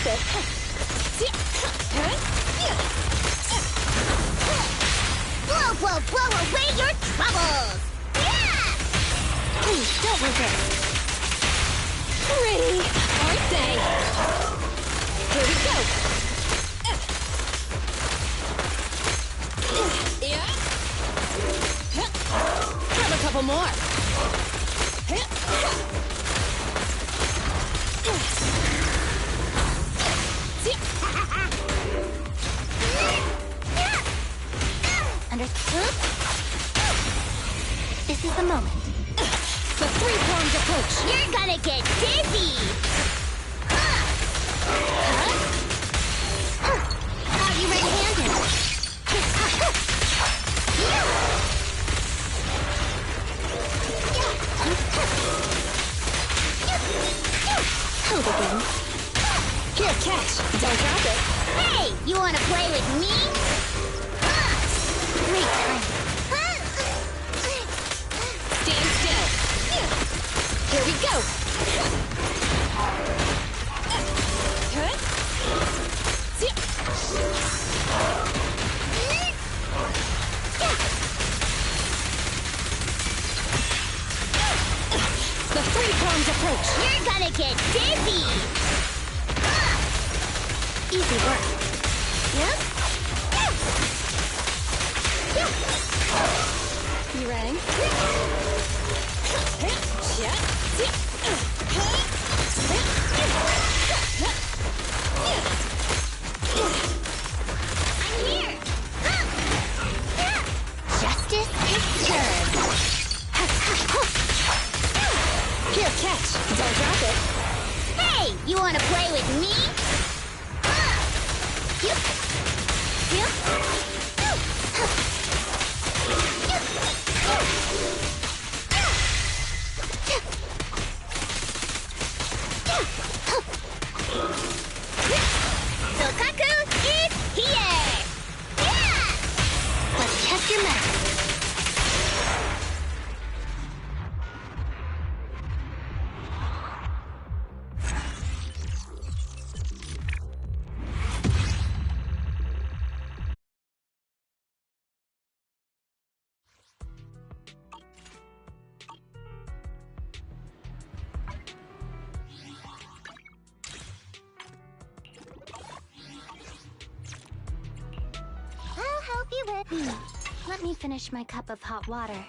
it. Blow, blow, blow away your troubles! Yeah! Please, don't resist. Pretty, aren't they? Here we go. Yeah. Grab a couple more. Understood? This is the moment. The three-pronged approach. You're gonna get dizzy! Are you red-handed? Hold again. Here, catch. Don't drop it. Hey, you wanna play with me? Great time. Stand still. Here we go. The three-pronged approach. You're gonna get dizzy! Easy work. Yep. You ready? I'm here! Justice is served. Here, catch. Don't drop it. Hey, you wanna play with me? Sokaku is here! Yeah! Let's test your mettle. I'll help you with... Let me finish my cup of hot water.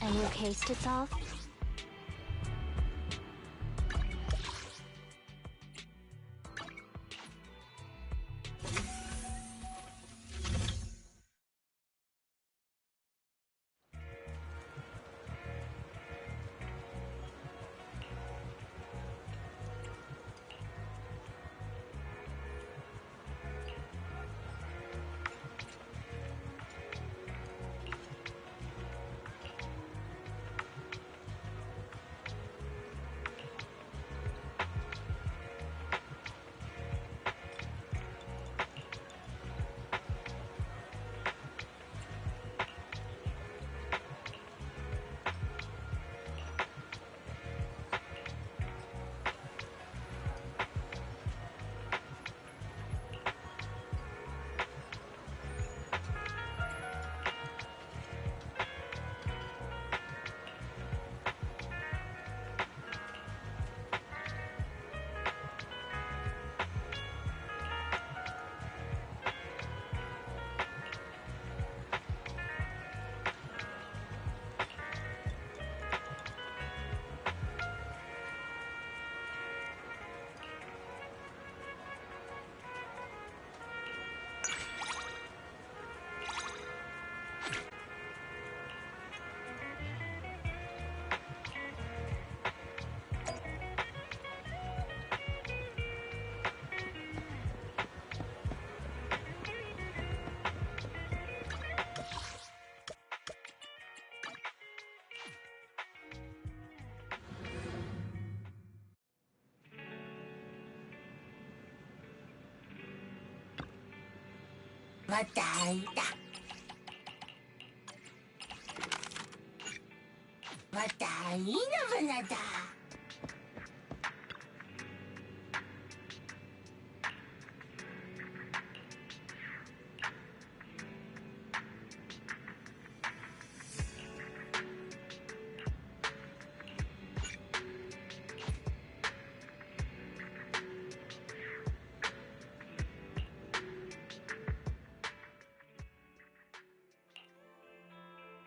Any case to solve?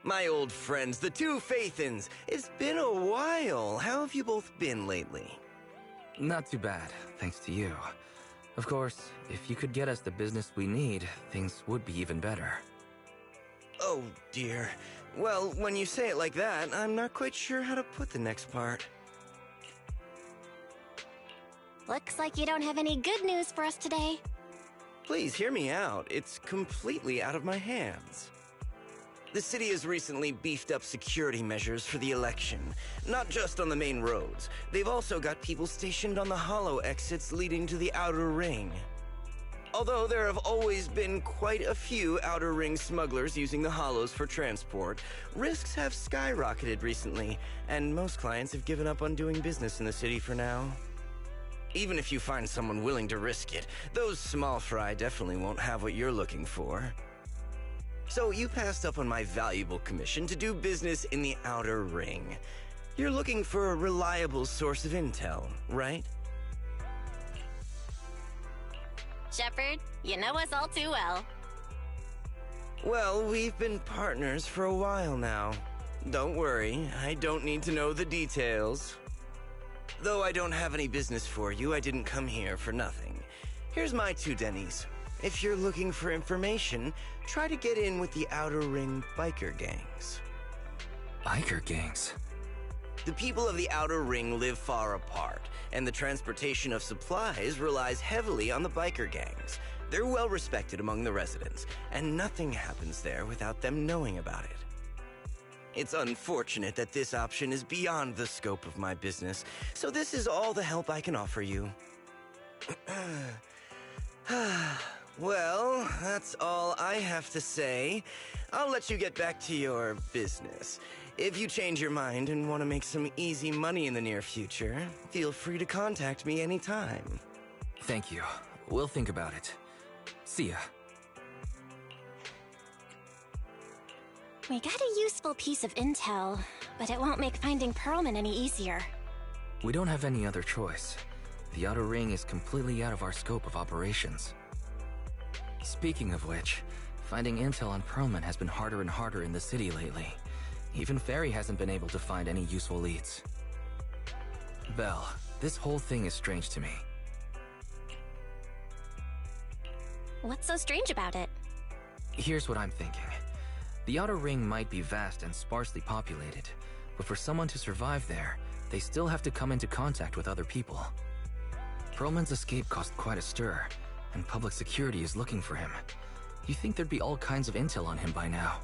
My old friends, the two Faithins. It's been a while. How have you both been lately? Not too bad, thanks to you. Of course, if you could get us the business we need, things would be even better. Oh, dear. Well, when you say it like that, I'm not quite sure how to put the next part. Looks like you don't have any good news for us today. Please hear me out. It's completely out of my hands. The city has recently beefed up security measures for the election, not just on the main roads. They've also got people stationed on the hollow exits leading to the outer ring. Although there have always been quite a few outer ring smugglers using the hollows for transport, risks have skyrocketed recently, and most clients have given up on doing business in the city for now. Even if you find someone willing to risk it, those small fry definitely won't have what you're looking for. So you passed up on my valuable commission to do business in the outer ring. You're looking for a reliable source of intel, right? Shepard, you know us all too well. Well, we've been partners for a while now. Don't worry, I don't need to know the details. Though I don't have any business for you, I didn't come here for nothing. Here's my 2 Denny's. If you're looking for information, try to get in with the outer ring biker gangs. Biker gangs? The people of the outer ring live far apart, and the transportation of supplies relies heavily on the biker gangs. They're well respected among the residents, and nothing happens there without them knowing about it. It's unfortunate that this option is beyond the scope of my business, so this is all the help I can offer you. Well, that's all I have to say. I'll let you get back to your business. If you change your mind and want to make some easy money in the near future, feel free to contact me anytime. Thank you. We'll think about it. See ya. We got a useful piece of intel, but it won't make finding Pearlman any easier. We don't have any other choice. The outer ring is completely out of our scope of operations. Speaking of which, finding intel on Pearlman has been harder and harder in the city lately. Even Fairy hasn't been able to find any useful leads. Belle, this whole thing is strange to me. What's so strange about it? Here's what I'm thinking. The outer ring might be vast and sparsely populated, but for someone to survive there, they still have to come into contact with other people. Pearlman's escape caused quite a stir, and public security is looking for him. You'd think there'd be all kinds of intel on him by now.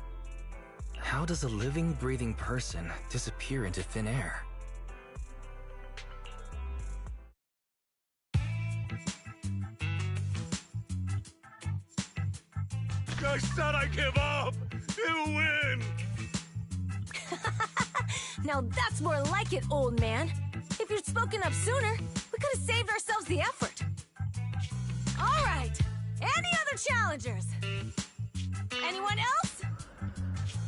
How does a living, breathing person disappear into thin air? I said I give up! You win! Now that's more like it, old man. If you'd spoken up sooner, we could have saved ourselves the effort. All right, any other challengers? Anyone else?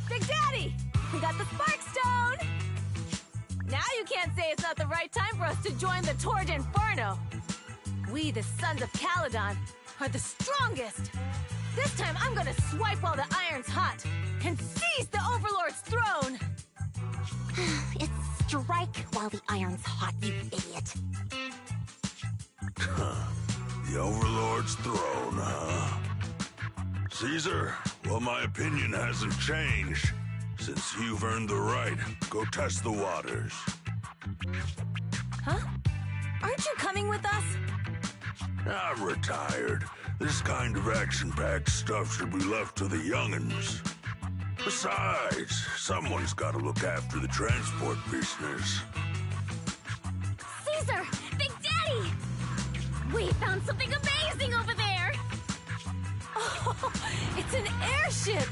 Big Daddy, we got the Spark Stone! Now you can't say it's not the right time for us to join the Torrid Inferno. We, the Sons of Caledon, are the strongest. This time I'm gonna swipe while the iron's hot and seize the Overlord's throne! It's strike while the iron's hot, you idiot. The Overlord's throne, huh? Caesar, well, my opinion hasn't changed. Since you've earned the right, go test the waters. Huh? Aren't you coming with us? I'm retired. This kind of action-packed stuff should be left to the young'uns. Besides, someone's gotta look after the transport business. Caesar! Big Daddy! We found something amazing over there! Oh, it's an airship!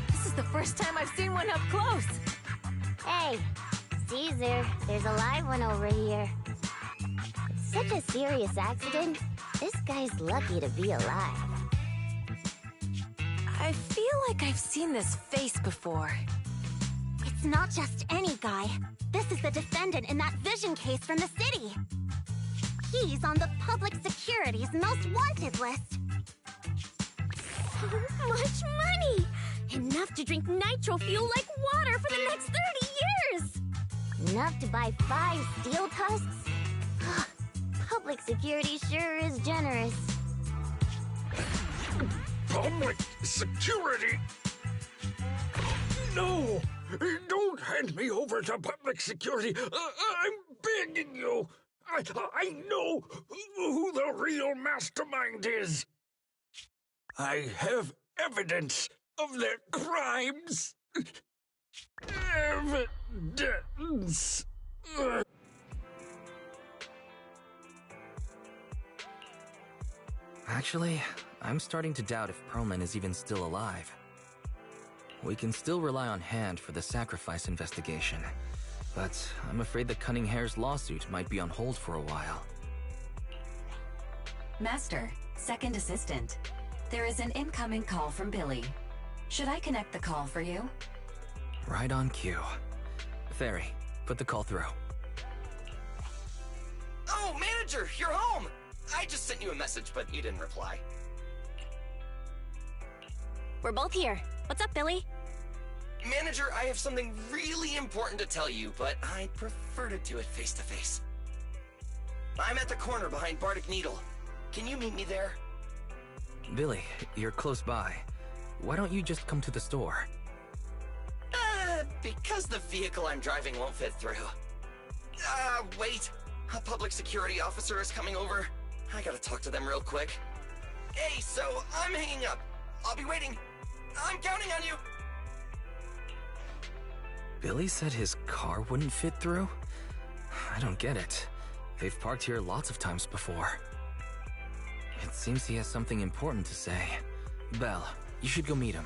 This is the first time I've seen one up close. Hey, teaser. There's a live one over here. It's such a serious accident. This guy's lucky to be alive. I feel like I've seen this face before. It's not just any guy. This is the defendant in that vision case from the city. He's on the public security's most wanted list. So much money! Enough to drink nitro fuel like water for the next 30 years! Enough to buy 5 steel tusks? Public security sure is generous. Public security? No! Don't hand me over to public security! I'm begging you! I know who the real mastermind is! I have evidence of their crimes! Evidence! Actually, I'm starting to doubt if Perlman is even still alive. We can still rely on Hand for the sacrifice investigation, but I'm afraid the Cunning Hare's lawsuit might be on hold for a while. Master, second assistant. There is an incoming call from Billy. Should I connect the call for you? Right on cue. Fairy, put the call through. Oh, manager, you're home! I just sent you a message, but you didn't reply. We're both here. What's up, Billy? Manager, I have something really important to tell you, but I'd prefer to do it face to face. I'm at the corner behind Bardic Needle. Can you meet me there? Billy, you're close by. Why don't you just come to the store? Because the vehicle I'm driving won't fit through. Wait. A public security officer is coming over. I gotta talk to them real quick. Hey, so I'm hanging up. I'll be waiting. I'm counting on you. Billy said his car wouldn't fit through? I don't get it. They've parked here lots of times before. It seems he has something important to say. Belle, you should go meet him.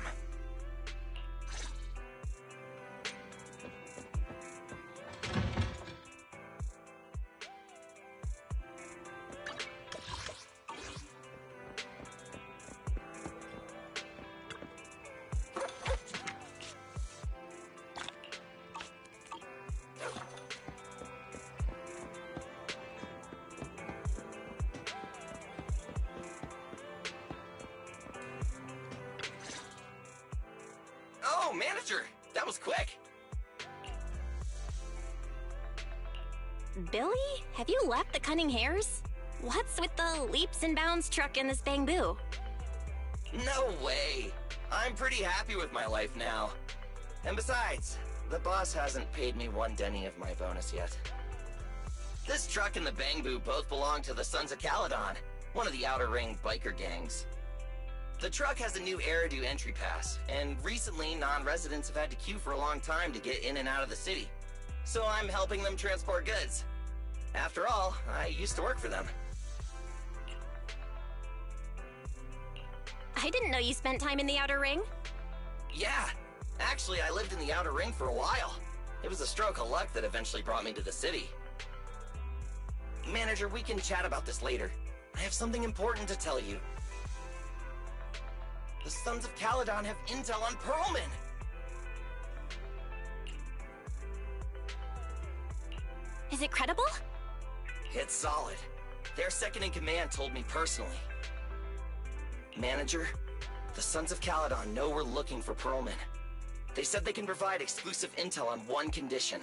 Oh, manager, that was quick. Billy? Have you left the Cunning Hares? What's with the leaps and bounds truck in this bamboo? No way. I'm pretty happy with my life now. And besides, the boss hasn't paid me 1 denny of my bonus yet. This truck and the Bangbu both belong to the Sons of Caledon, one of the Outer Ring biker gangs. The truck has a new Eridu entry pass, and recently non-residents have had to queue for a long time to get in and out of the city. So I'm helping them transport goods. After all, I used to work for them. I didn't know you spent time in the Outer Ring. Yeah, actually I lived in the Outer Ring for a while. It was a stroke of luck that eventually brought me to the city. Manager, we can chat about this later. I have something important to tell you. The Sons of Caledon have intel on Perlman! Is it credible? It's solid. Their second-in-command told me personally. Manager, the Sons of Caledon know we're looking for Perlman. They said they can provide exclusive intel on one condition.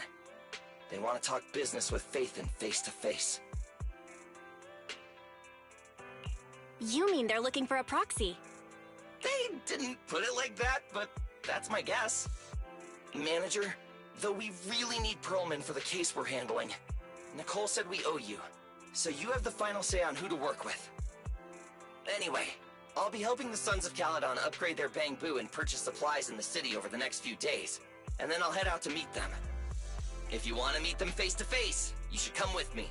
They want to talk business with Faithin face-to-face. You mean they're looking for a proxy? They didn't put it like that, but that's my guess. Manager, though we really need Perlman for the case we're handling, Nicole said we owe you, so you have the final say on who to work with. Anyway, I'll be helping the Sons of Caledon upgrade their Bangbu and purchase supplies in the city over the next few days, and then I'll head out to meet them. If you want to meet them face to face, you should come with me.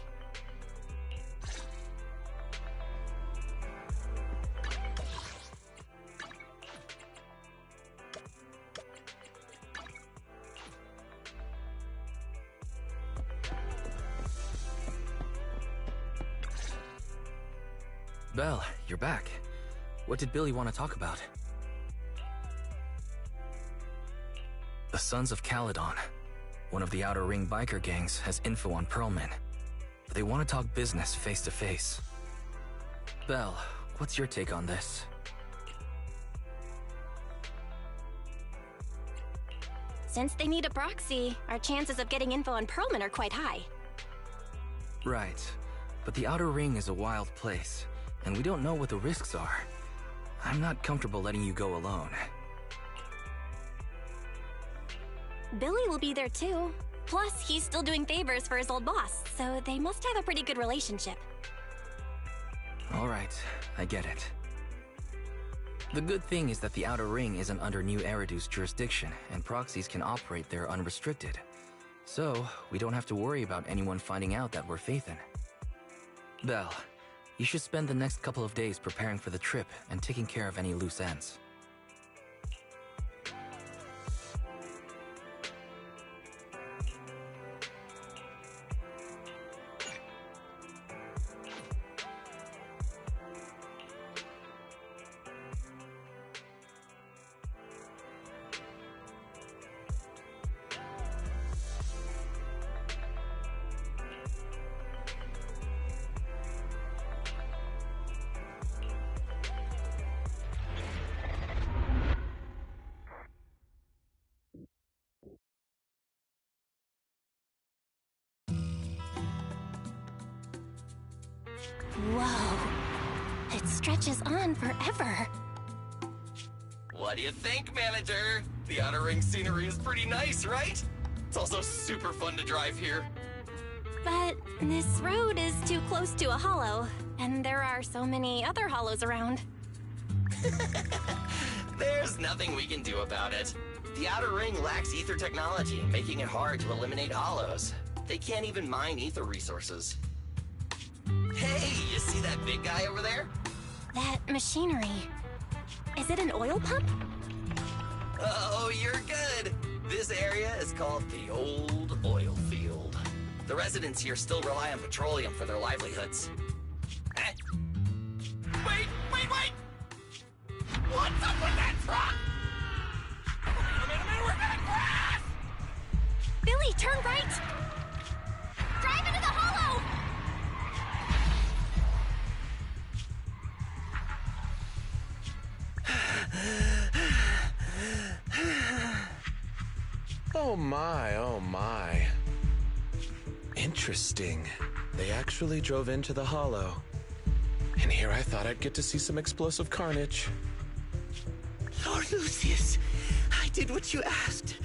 Belle, you're back. What did Billy want to talk about? The Sons of Caledon. One of the Outer Ring biker gangs has info on Pearlman. But they want to talk business face to face. Belle, what's your take on this? Since they need a proxy, our chances of getting info on Pearlman are quite high. Right. But the Outer Ring is a wild place, and we don't know what the risks are. I'm not comfortable letting you go alone. Billy will be there too. Plus, he's still doing favors for his old boss, so they must have a pretty good relationship. All right, I get it. The good thing is that the Outer Ring isn't under New Eridu's jurisdiction, and proxies can operate there unrestricted. So, we don't have to worry about anyone finding out that we're Phaethon. Belle, you should spend the next couple of days preparing for the trip and taking care of any loose ends. Whoa. It stretches on forever. What do you think, manager? The Outer Ring scenery is pretty nice, right? It's also super fun to drive here. But this road is too close to a hollow, and there are so many other hollows around. There's nothing we can do about it. The Outer Ring lacks ether technology, making it hard to eliminate hollows. They can't even mine ether resources. Hey, you see that big guy over there? That machinery. Is it an oil pump? Oh, you're good. This area is called the Old Oil Field. The residents here still rely on petroleum for their livelihoods. Eh? Wait! What's up with that truck? Wait a minute, we're gonna crash! Billy, turn right! Drive into the hollow! Oh my. Interesting. They actually drove into the hollow. And here I thought I'd get to see some explosive carnage. Lord Lucius, I did what you asked.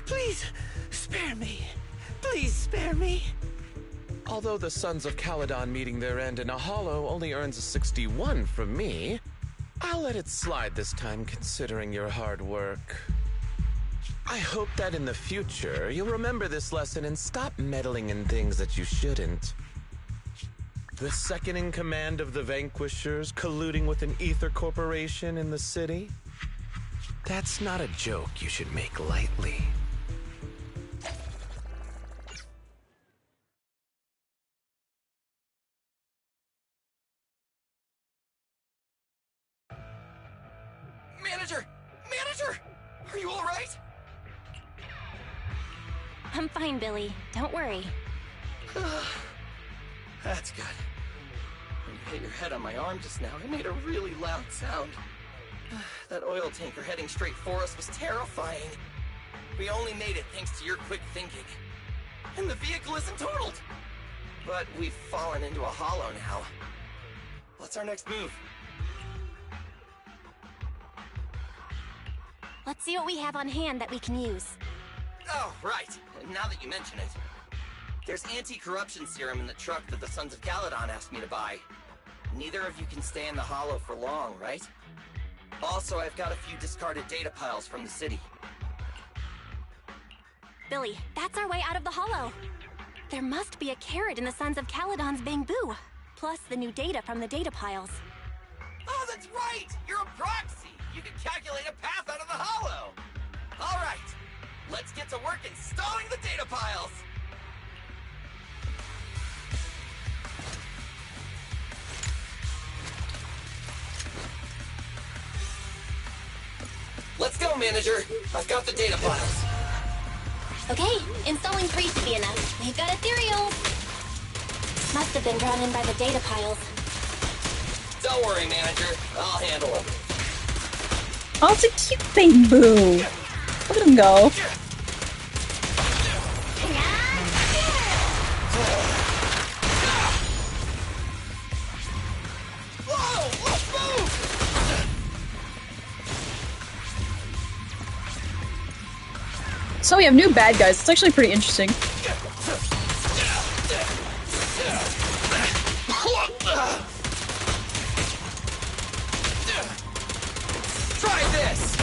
Please, spare me. Please spare me. Although the Sons of Caledon meeting their end in a hollow only earns a 61 from me, I'll let it slide this time considering your hard work. I hope that in the future you'll remember this lesson and stop meddling in things that you shouldn't. The second in command of the Vanquishers colluding with an ether corporation in the city? That's not a joke you should make lightly. Manager! Are you all right? I'm fine, Billy. Don't worry. That's good. When you hit your head on my arm just now, it made a really loud sound. That oil tanker heading straight for us was terrifying. We only made it thanks to your quick thinking. And the vehicle isn't totaled. But we've fallen into a hollow now. What's our next move? Let's see what we have on hand that we can use. Oh, right. Now that you mention it. There's anti-corruption serum in the truck that the Sons of Caledon asked me to buy. Neither of you can stay in the hollow for long, right? Also, I've got a few discarded data piles from the city. Billy, that's our way out of the hollow. There must be a carrot in the Sons of Caledon's bamboo, plus the new data from the data piles. Oh, that's right! You're a proxy! You can calculate a path out of the hollow! All right, let's get to work installing the data piles! Let's go, manager. I've got the data files. Okay, installing pre should be enough. We've got ethereals. Must have been drawn in by the data piles. Don't worry, manager. I'll handle them. Oh, it's a cute thing, Boo. Look at him go. So we have new bad guys. It's actually pretty interesting. Try this!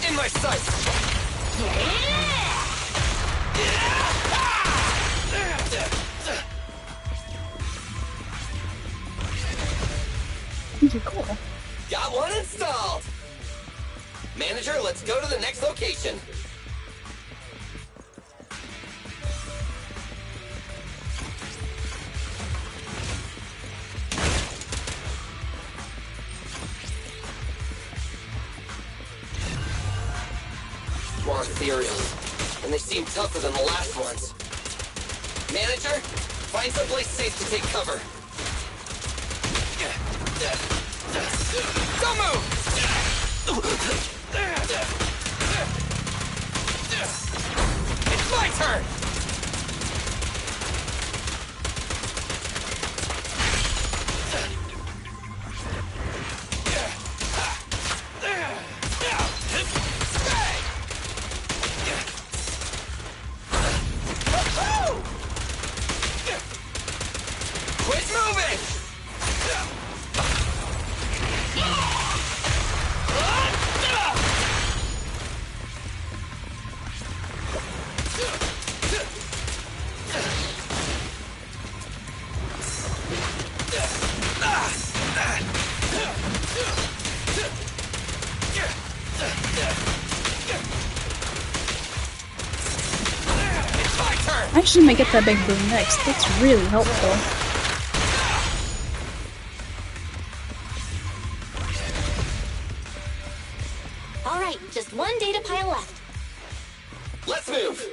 In my sights! These are cool. Got one installed! Manager, let's go to the next location. More ethereals, and they seem tougher than the last ones. Manager, find someplace safe to take cover. Don't move! It's my turn! Quit moving! I actually might get that big boom next. That's really helpful. Alright, just one data pile left. Let's move!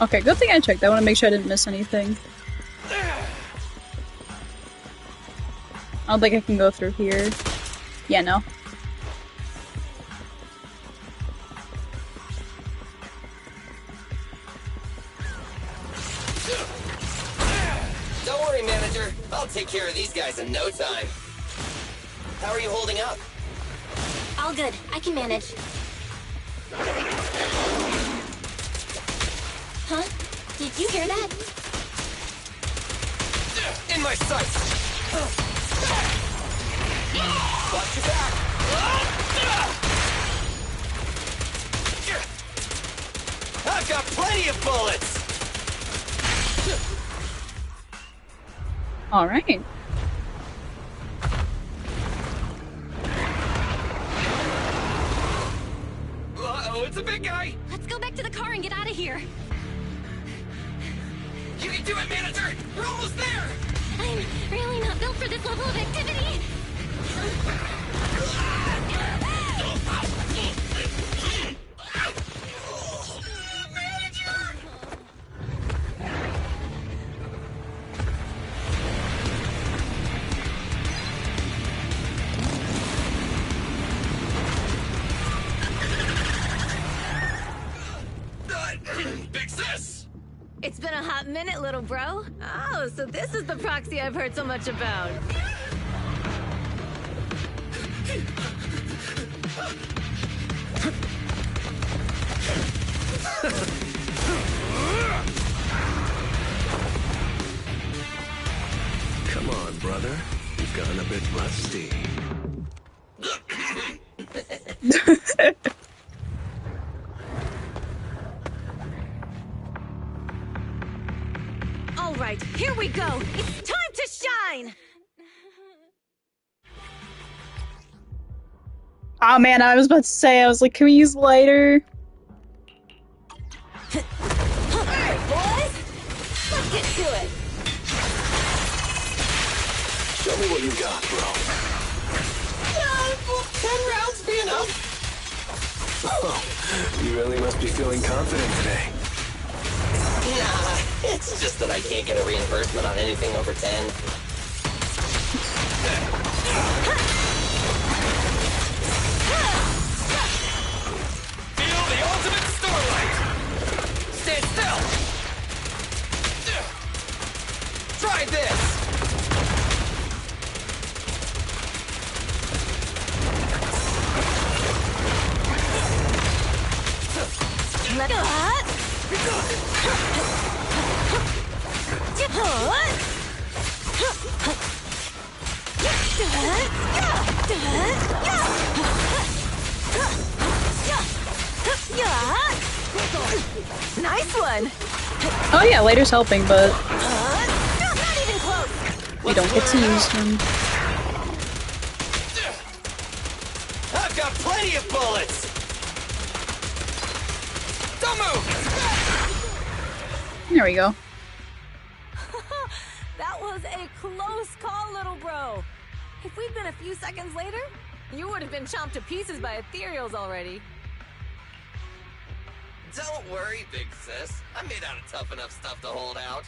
Okay, good thing I checked. I want to make sure I didn't miss anything. I don't think I can go through here. Yeah, no. Don't worry, manager. I'll take care of these guys in no time. How are you holding up? All good. I can manage. Huh? Did you hear that? In my sights! Watch your back! I've got plenty of bullets! Alright. Uh-oh, it's a big guy! Let's go back to the car and get out of here. You can do it, manager! We're almost there! I'm really not built for this level of activity. Big sis! It's been a hot minute, little bro. Oh, so this is the proxy I've heard so much about. Come on, brother. You've gotten a bit rusty. All right, here we go. It's time to shine. Oh man, I was about to say, I was like, can we use lighter? Alright, boys. Let's get me what you got, bro. Will 10 rounds be enough? Oh, you really must be feeling confident today. Nah, it's just that I can't get a reimbursement on anything over 10. Feel the ultimate starlight! Stand still! Try this! Let go. Nice one. Oh yeah, Lighter's helping, but Not even close. we don't get to use them. I've got plenty of bullets! Don't move! There we go. That was a close call, little bro. If we'd been a few seconds later, you would have been chomped to pieces by ethereals already. Don't worry, big sis. I'm made out of tough enough stuff to hold out.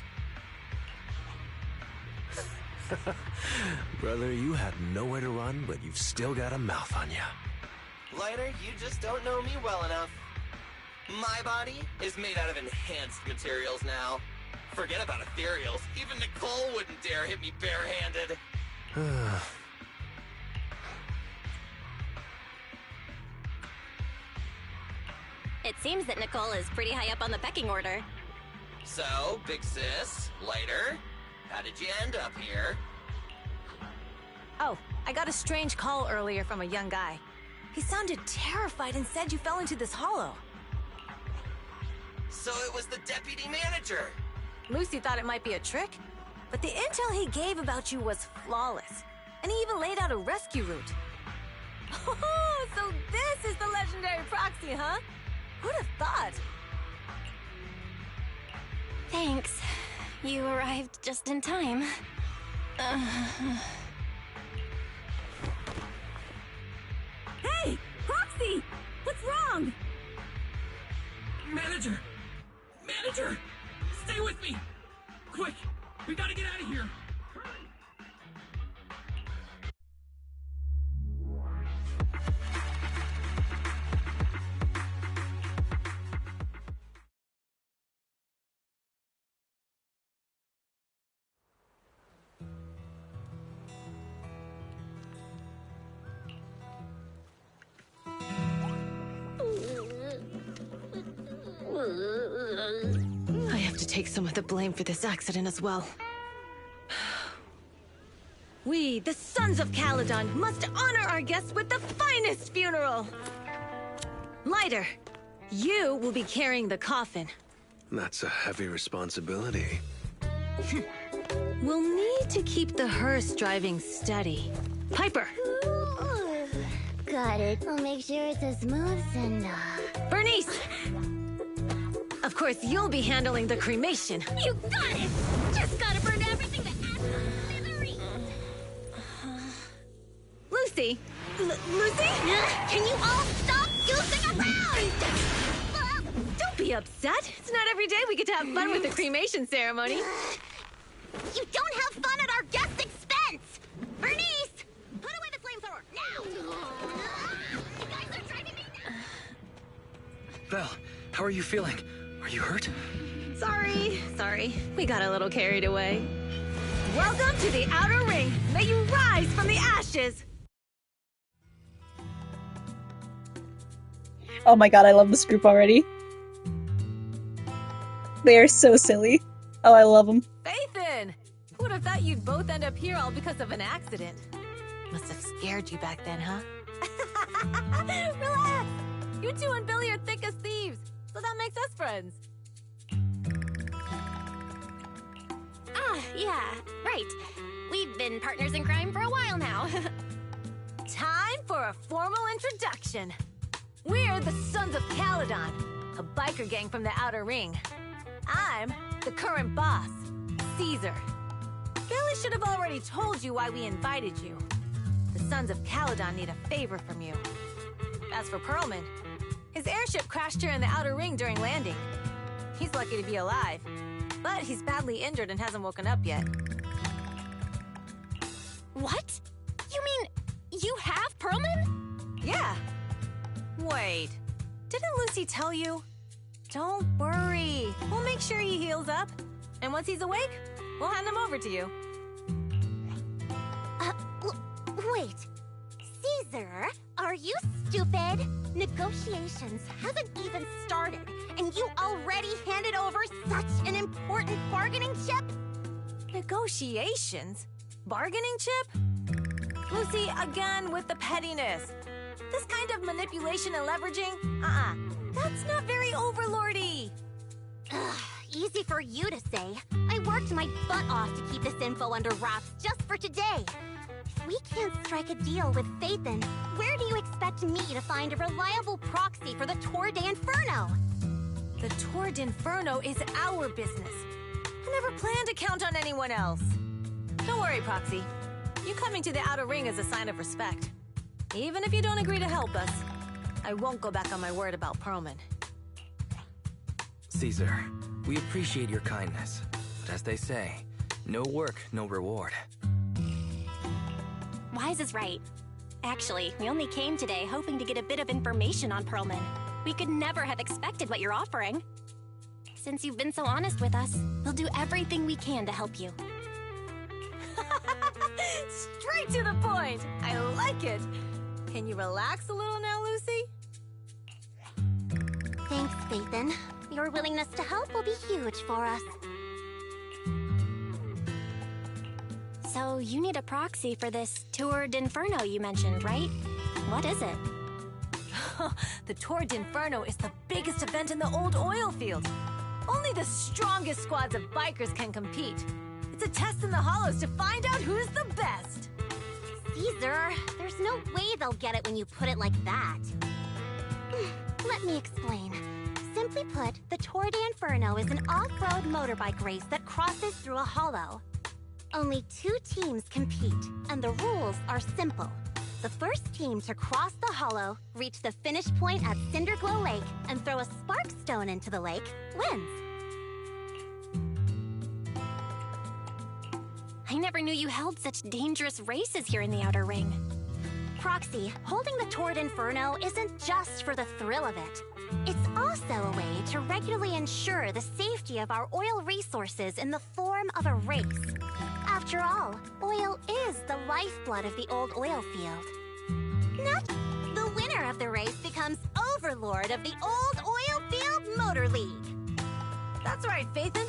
Brother, you have nowhere to run, but you've still got a mouth on you. Lighter, you just don't know me well enough. My body is made out of enhanced materials now. Forget about ethereals. Even Nicole wouldn't dare hit me barehanded. It seems that Nicole is pretty high up on the pecking order. So, big sis, Lighter, how did you end up here? Oh, I got a strange call earlier from a young guy. He sounded terrified and said you fell into this hollow. So it was the deputy manager. Lucy thought it might be a trick, but the intel he gave about you was flawless. And he even laid out a rescue route. Oh, so this is the legendary proxy, huh? Who'd have thought? Thanks. You arrived just in time. Hey, Proxy! What's wrong? Manager! Manager! Stay with me! Quick! We gotta get out of here! I have to take some of the blame for this accident as well. We, the Sons of Caledon, must honor our guests with the finest funeral! Lighter, you will be carrying the coffin. That's a heavy responsibility. We'll need to keep the hearse driving steady. Piper! Got it. I'll make sure it's as smooth and Bernice! Of course, you'll be handling the cremation. You got it! Just gotta burn everything that ashes Lucy! Lucy? Can you all stop goofing around? Don't be upset. It's not every day we get to have fun with the cremation ceremony. You don't have fun at our guest expense! Bernice! Put away the flamethrower, now! You guys are driving me nuts! Belle, how are you feeling? Are you hurt? Sorry. We got a little carried away. Welcome to the Outer Ring. May you rise from the ashes. Oh my god, I love this group already. They are so silly. Oh, I love them. Faithin! Who would have thought you'd both end up here all because of an accident? Must have scared you back then, huh? Relax! You two and Billy are thick as thieves, so that makes us friends. Yeah, right. We've been partners in crime for a while now. Time for a formal introduction. We're the Sons of Caledon, a biker gang from the Outer Ring. I'm the current boss, Caesar. Billy probably should have already told you why we invited you. The Sons of Caledon need a favor from you. As for Pearlman, his airship crashed here in the Outer Ring during landing. He's lucky to be alive, but he's badly injured and hasn't woken up yet. What? You mean you have Pearlman? Yeah. Wait, didn't Lucy tell you? Don't worry. We'll make sure he heals up. And once he's awake, we'll hand him over to you. Wait. Caesar, are you stupid? Negotiations haven't even started, and you already handed over such an important bargaining chip? Negotiations? Bargaining chip? Lucy, again with the pettiness. This kind of manipulation and leveraging? That's not very overlordy. Ugh, easy for you to say. I worked my butt off to keep this info under wraps just for today. If we can't strike a deal with Phaethon, where do you expect me to find a reliable proxy for the Tour d'Inferno? The Tour d'Inferno is our business. I never planned to count on anyone else. Don't worry, Proxy. You coming to the Outer Ring is a sign of respect. Even if you don't agree to help us, I won't go back on my word about Pearlman. Caesar, we appreciate your kindness, but as they say, no work, no reward. Wise is right. Actually, we only came today hoping to get a bit of information on Pearlman. We could never have expected what you're offering. Since you've been so honest with us, we'll do everything we can to help you. Straight to the point! I like it! Can you relax a little now, Lucy? Thanks, Phaethon. Your willingness to help will be huge for us. So, you need a proxy for this Tour d'Inferno you mentioned, right? What is it? The Tour d'Inferno is the biggest event in the old oil field. Only the strongest squads of bikers can compete. It's a test in the hollows to find out who's the best. Caesar, there's no way they'll get it when you put it like that. Let me explain. Simply put, the Tour d'Inferno is an off-road motorbike race that crosses through a hollow. Only 2 teams compete, and the rules are simple. The first team to cross the hollow, reach the finish point at Cinderglow Lake, and throw a spark stone into the lake, wins. I never knew you held such dangerous races here in the Outer Ring. Proxy, holding the Tour d'Inferno isn't just for the thrill of it. It's also a way to regularly ensure the safety of our oil resources in the form of a race. After all, oil is the lifeblood of the old oil field. Not the winner of the race becomes overlord of the old oil field motor league. That's right, Phaethon.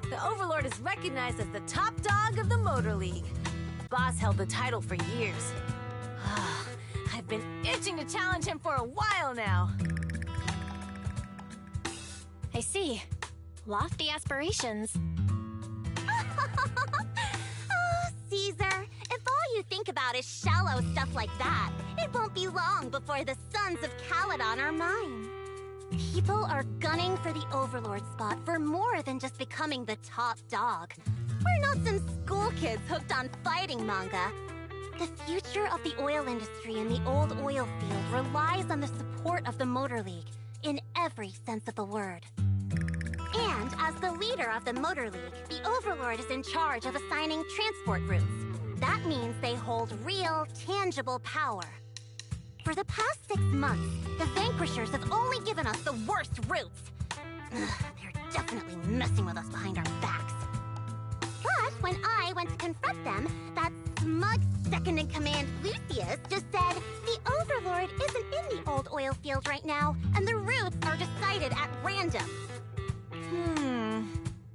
The Overlord is recognized as the top dog of the Motor League. Boss held the title for years. I've been itching to challenge him for a while now. I see. Lofty aspirations. Oh, Caesar, if all you think about is shallow stuff like that, it won't be long before the Sons of Caledon are mine. People are gunning for the Overlord spot for more than just becoming the top dog. We're not some school kids hooked on fighting manga. The future of the oil industry in the old oil field relies on the support of the Motor League, in every sense of the word. And as the leader of the Motor League, the Overlord is in charge of assigning transport routes. That means they hold real, tangible power. For the past 6 months, the Vanquishers have only given us the worst routes. They're definitely messing with us behind our backs. But when I went to confront them, that smug second-in-command Lucius just said the Overlord isn't in the old oil field right now, and the routes are decided at random.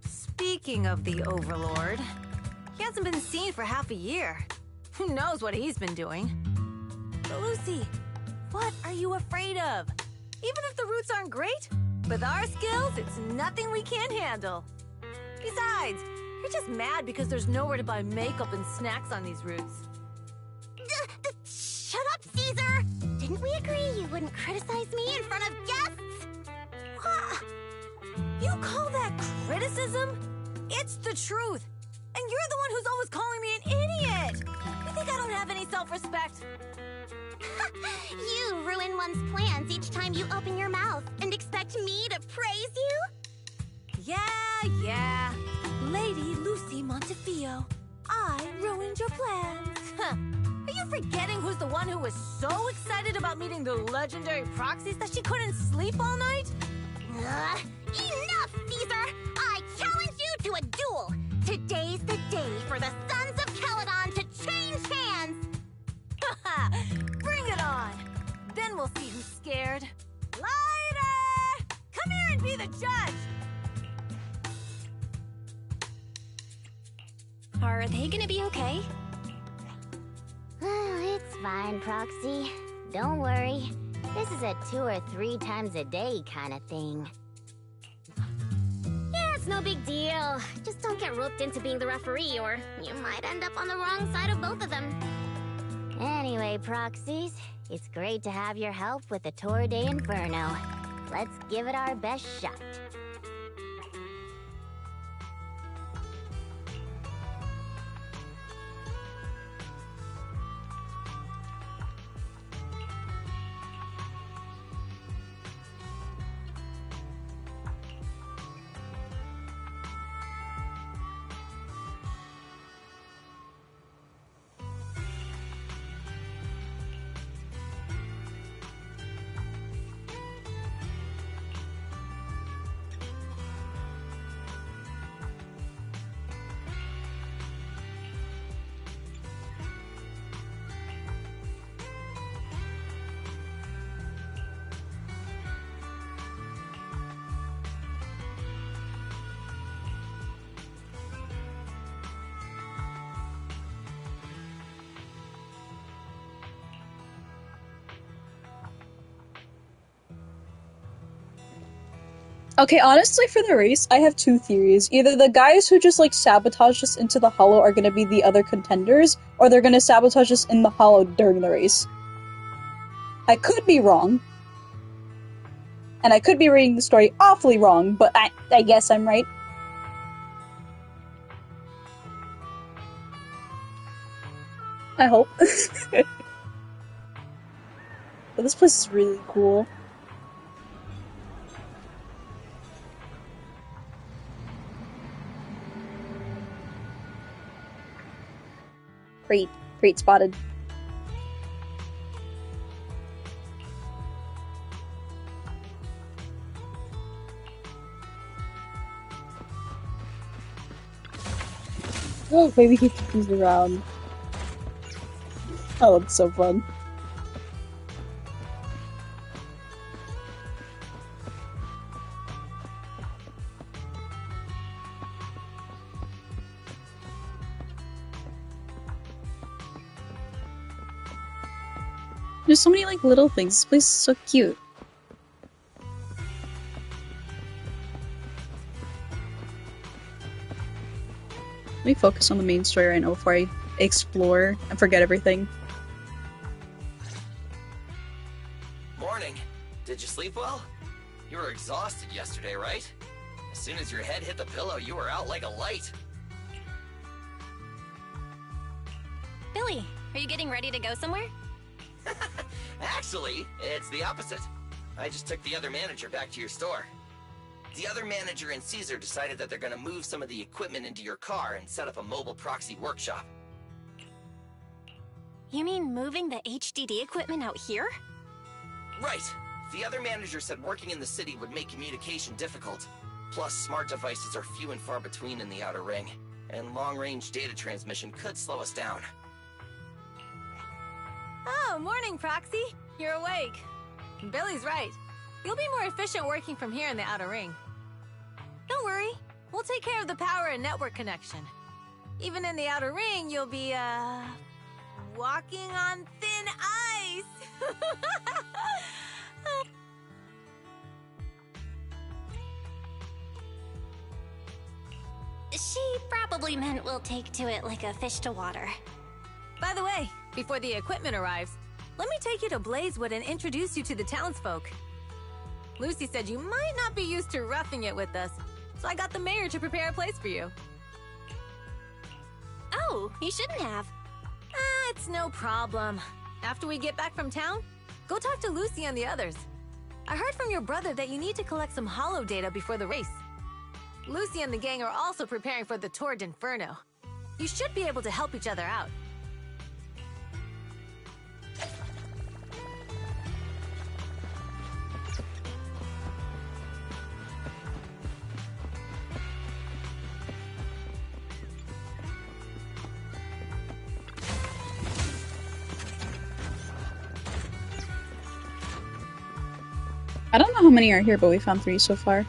Speaking of the Overlord, he hasn't been seen for half a year. Who knows what he's been doing? But Lucy, what are you afraid of? Even if the routes aren't great, with our skills, it's nothing we can't handle. Besides, you're just mad because there's nowhere to buy makeup and snacks on these routes. Shut up, Caesar! Didn't we agree you wouldn't criticize me in front of guests? You call that criticism? It's the truth. And you're the one who's always calling me an idiot! You think I don't have any self-respect? You ruin one's plans each time you open your mouth and expect me to praise you? Yeah. Lady Lucy Montefiore, I ruined your plans. Are you forgetting who's the one who was so excited about meeting the legendary proxies that she couldn't sleep all night? Enough, Caesar! I challenge you to a duel! Today's the day for the Sons of Caledon to change hands! Bring it on! Then we'll see who's scared. Lighter! Come here and be the judge! Are they gonna be okay? It's fine, Proxy. Don't worry. This is a 2 or 3 times a day kind of thing. Yeah, it's no big deal. Just don't get roped into being the referee, or you might end up on the wrong side of both of them. Anyway, Proxies, it's great to have your help with the Tour de Inferno. Let's give it our best shot. Okay, honestly, for the race, I have 2 theories. Either the guys who just, like, sabotage us into the hollow are gonna be the other contenders, or they're gonna sabotage us in the hollow during the race. I could be wrong. And I could be reading the story awfully wrong, but I guess I'm right. I hope. But this place is really cool. Crate spotted. Oh, maybe he can cruise around. Oh, that's so fun. There's so many, like, little things. This place is so cute. Let me focus on the main story right now before I explore and forget everything. Morning. Did you sleep well? You were exhausted yesterday, right? As soon as your head hit the pillow, you were out like a light. Billy, are you getting ready to go somewhere? Actually, it's the opposite. I just took the other manager back to your store. The other manager and Caesar decided that they're gonna move some of the equipment into your car and set up a mobile proxy workshop. You mean moving the HDD equipment out here? Right. The other manager said working in the city would make communication difficult. Plus, smart devices are few and far between in the Outer Ring, and long-range data transmission could slow us down. Oh, morning, Proxy. You're awake. Billy's right. You'll be more efficient working from here in the Outer Ring. Don't worry. We'll take care of the power and network connection. Even in the Outer Ring, you'll be, walking on thin ice. She probably meant we'll take to it like a fish to water. By the way, before the equipment arrives, let me take you to Blazewood and introduce you to the townsfolk. Lucy said you might not be used to roughing it with us, so I got the mayor to prepare a place for you. No, you shouldn't have. It's no problem. After we get back from town, go talk to Lucy and the others. I heard from your brother that you need to collect some holo data before the race. Lucy and the gang are also preparing for the Tour d'Inferno. You should be able to help each other out. I don't know how many are here, but we found 3 so far.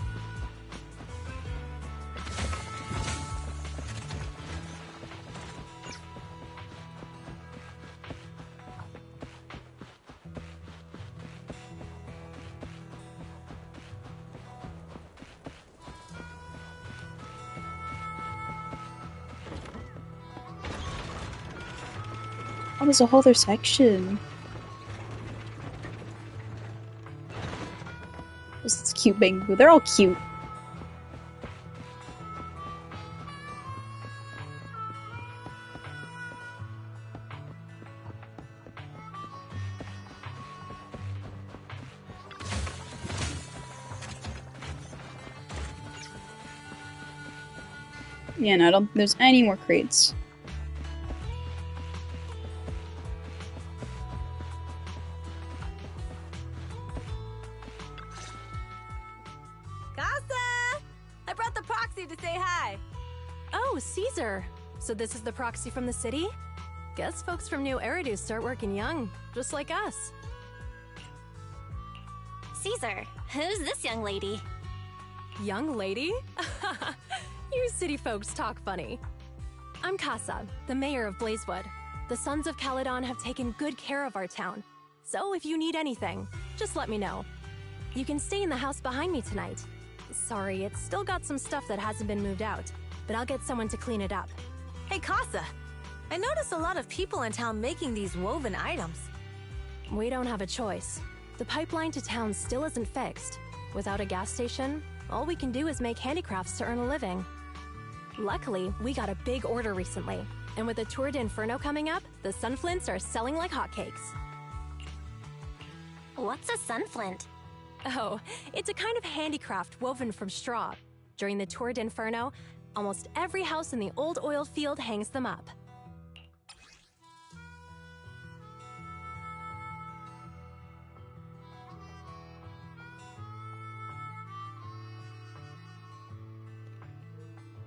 Oh, there's a whole other section. This is cute Bangboo. They're all cute. Yeah, no, I don't think there's any more crates. Oh, Caesar! So this is the proxy from the city? Guess folks from New Eridu start working young, just like us. Caesar, who's this young lady? Young lady? You city folks talk funny. I'm Casa, the mayor of Blazewood. The Sons of Caledon have taken good care of our town. So if you need anything, just let me know. You can stay in the house behind me tonight. Sorry, it's still got some stuff that hasn't been moved out, but I'll get someone to clean it up. Hey, Casa! I noticed a lot of people in town making these woven items. We don't have a choice. The pipeline to town still isn't fixed. Without a gas station, all we can do is make handicrafts to earn a living. Luckily, we got a big order recently, and with the Tour d'Inferno coming up, the sunflints are selling like hotcakes. What's a sunflint? Oh, it's a kind of handicraft woven from straw. During the Tour d'Inferno, almost every house in the old oil field hangs them up.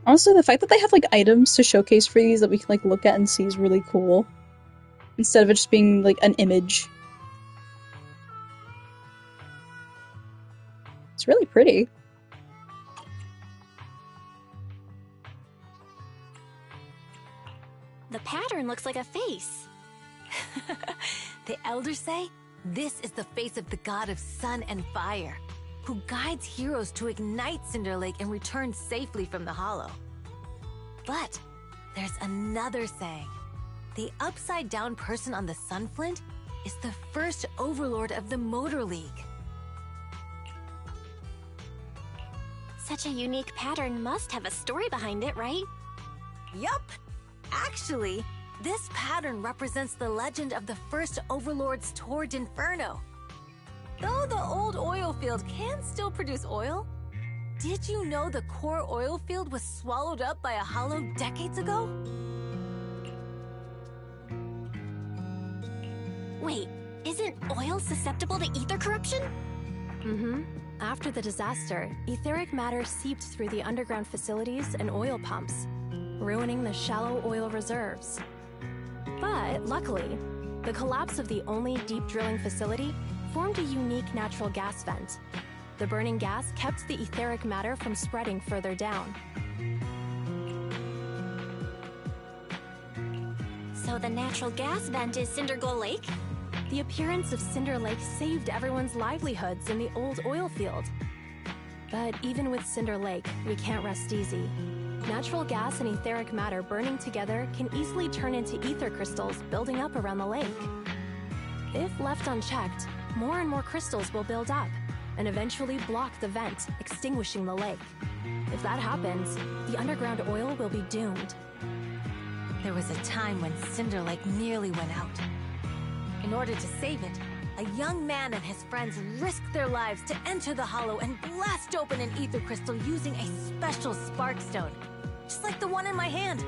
Honestly, the fact that they have like items to showcase for these that we can like look at and see is really cool. Instead of it just being like an image. It's really pretty. The pattern looks like a face. The elders say this is the face of the god of sun and fire, who guides heroes to ignite Cinder Lake and return safely from the hollow. But there's another saying. The upside-down person on the Sunflint is the first overlord of the Motor League. Such a unique pattern must have a story behind it, right? Yup! Actually, this pattern represents the legend of the first overlord's Tour d'Inferno. Though the old oil field can still produce oil, did you know the core oil field was swallowed up by a hollow decades ago? Wait, isn't oil susceptible to ether corruption? Mm-hmm. After the disaster, etheric matter seeped through the underground facilities and oil pumps, ruining the shallow oil reserves. But luckily, the collapse of the only deep drilling facility formed a unique natural gas vent. The burning gas kept the etheric matter from spreading further down. So the natural gas vent is Cindergold Lake? The appearance of Cinder Lake saved everyone's livelihoods in the old oil field. But even with Cinder Lake, we can't rest easy. Natural gas and etheric matter burning together can easily turn into ether crystals building up around the lake. If left unchecked, more and more crystals will build up and eventually block the vent, extinguishing the lake. If that happens, the underground oil will be doomed. There was a time when Cinder Lake nearly went out. In order to save it, a young man and his friends risked their lives to enter the hollow and blast open an ether crystal using a special spark stone, just like the one in my hand.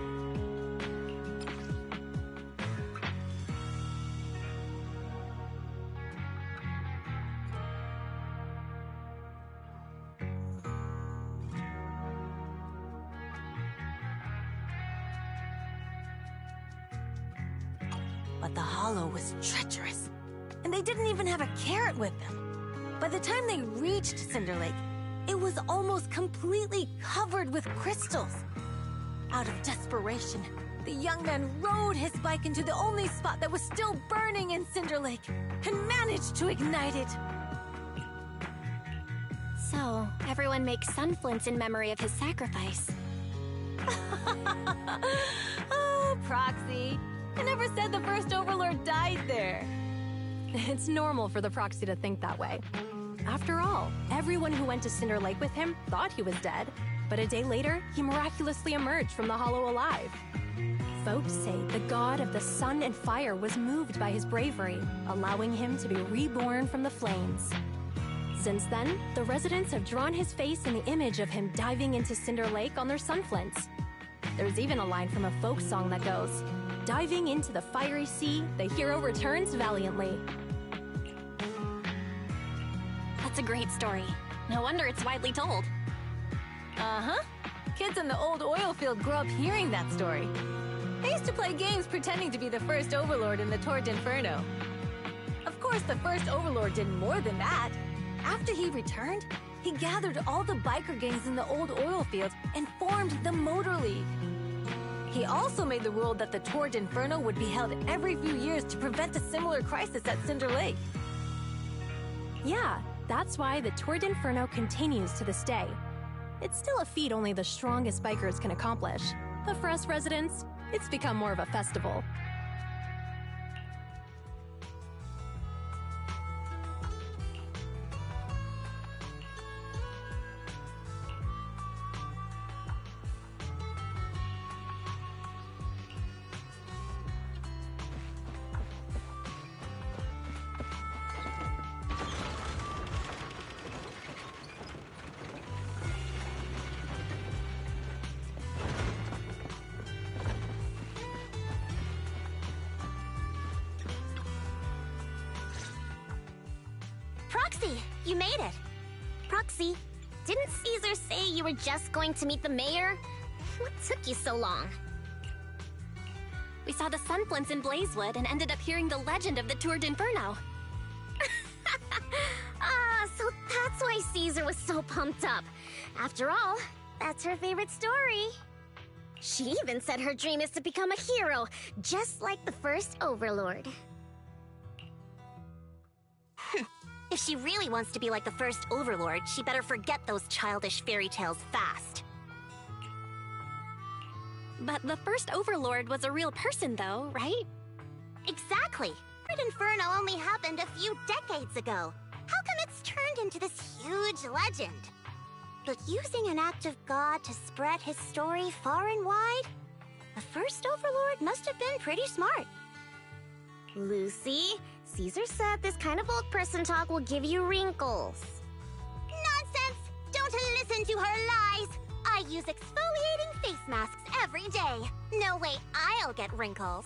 But the hollow was treacherous, and they didn't even have a carrot with them. By the time they reached Cinder Lake, it was almost completely covered with crystals. Out of desperation, the young man rode his bike into the only spot that was still burning in Cinder Lake and managed to ignite it. So, everyone makes sunflints in memory of his sacrifice. Oh, Proxy. I never said the first Overlord died there. It's normal for the Proxy to think that way. After all, everyone who went to Cinder Lake with him thought he was dead, but a day later, he miraculously emerged from the hollow alive. Folks say the god of the sun and fire was moved by his bravery, allowing him to be reborn from the flames. Since then, the residents have drawn his face in the image of him diving into Cinder Lake on their sunflints. There's even a line from a folk song that goes, "Diving into the fiery sea, the hero returns valiantly." That's a great story. No wonder it's widely told. Uh-huh. Kids in the old oil field grew up hearing that story. They used to play games pretending to be the first Overlord in the Torrent Inferno. Of course, the first Overlord did more than that. After he returned, he gathered all the biker gangs in the old oil field and formed the Motor League. He also made the rule that the Torrent Inferno would be held every few years to prevent a similar crisis at Cinder Lake. Yeah, that's why the Torrent Inferno continues to this day. It's still a feat only the strongest bikers can accomplish, but for us residents, it's become more of a festival. Proxy, you made it. Proxy, didn't Caesar say you were just going to meet the mayor? What took you so long? We saw the sunflints in Blazewood and ended up hearing the legend of the Torrent Inferno. So that's why Caesar was so pumped up. After all, that's her favorite story. She even said her dream is to become a hero, just like the first Overlord. If she really wants to be like the first Overlord, she better forget those childish fairy tales fast. But the first Overlord was a real person, though, right? Exactly. Red Inferno only happened a few decades ago. How come it's turned into this huge legend? But using an act of God to spread his story far and wide, the first Overlord must have been pretty smart. Lucy, Caesar said this kind of old person talk will give you wrinkles. Nonsense! Don't listen to her lies! I use exfoliating face masks every day. No way I'll get wrinkles.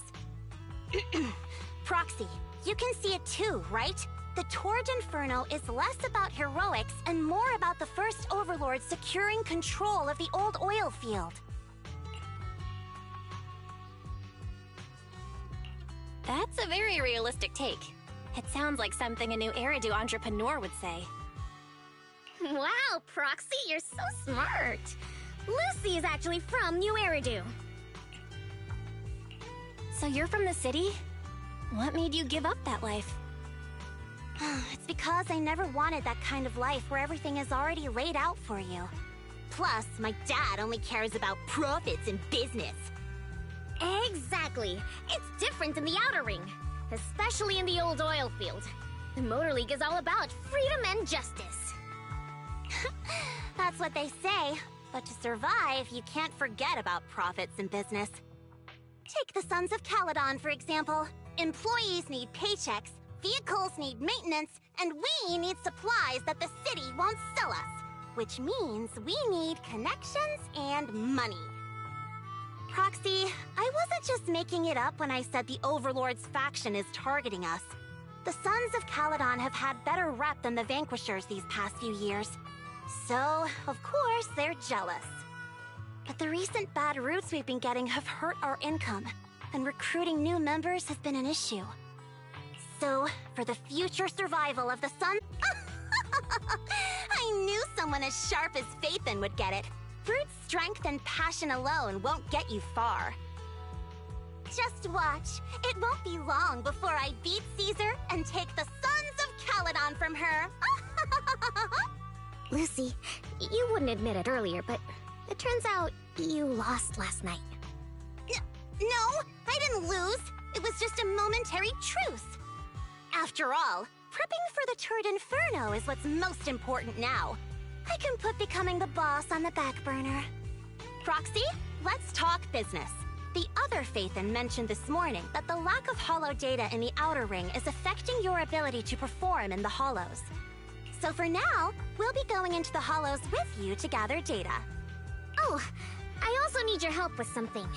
Proxy, you can see it too, right? The Torrent Inferno is less about heroics and more about the first Overlord securing control of the old oil field. That's a very realistic take. It sounds like something a new Eridu entrepreneur would say. Wow, Proxy, you're so smart. Lucy is actually from New Eridu. So you're from the city? What made you give up that life? It's because I never wanted that kind of life where everything is already laid out for you. Plus, my dad only cares about profits and business. Exactly. It's different in the Outer Ring, especially in the old oil field. The Motor League is all about freedom and justice. That's what they say. But to survive, you can't forget about profits and business. Take the Sons of Caledon, for example. Employees need paychecks, vehicles need maintenance, and we need supplies that the city won't sell us. Which means we need connections and money. Proxy, I wasn't just making it up when I said the Overlord's faction is targeting us. The Sons of Caledon have had better rep than the Vanquishers these past few years. So, of course, they're jealous. But the recent bad routes we've been getting have hurt our income, and recruiting new members has been an issue. So, for the future survival of the Sun... I knew someone as sharp as Phaethon would get it. Brute strength and passion alone won't get you far. Just watch. It won't be long before I beat Caesar and take the Sons of Caledon from her. Lucy, you wouldn't admit it earlier, but it turns out you lost last night. No, I didn't lose. It was just a momentary truce. After all, prepping for the Turd Inferno is what's most important now. I can put becoming the boss on the back burner. Proxy, let's talk business. The other Phaethon mentioned this morning that the lack of hollow data in the Outer Ring is affecting your ability to perform in the Hollows. So for now, we'll be going into the Hollows with you to gather data. Oh, I also need your help with something.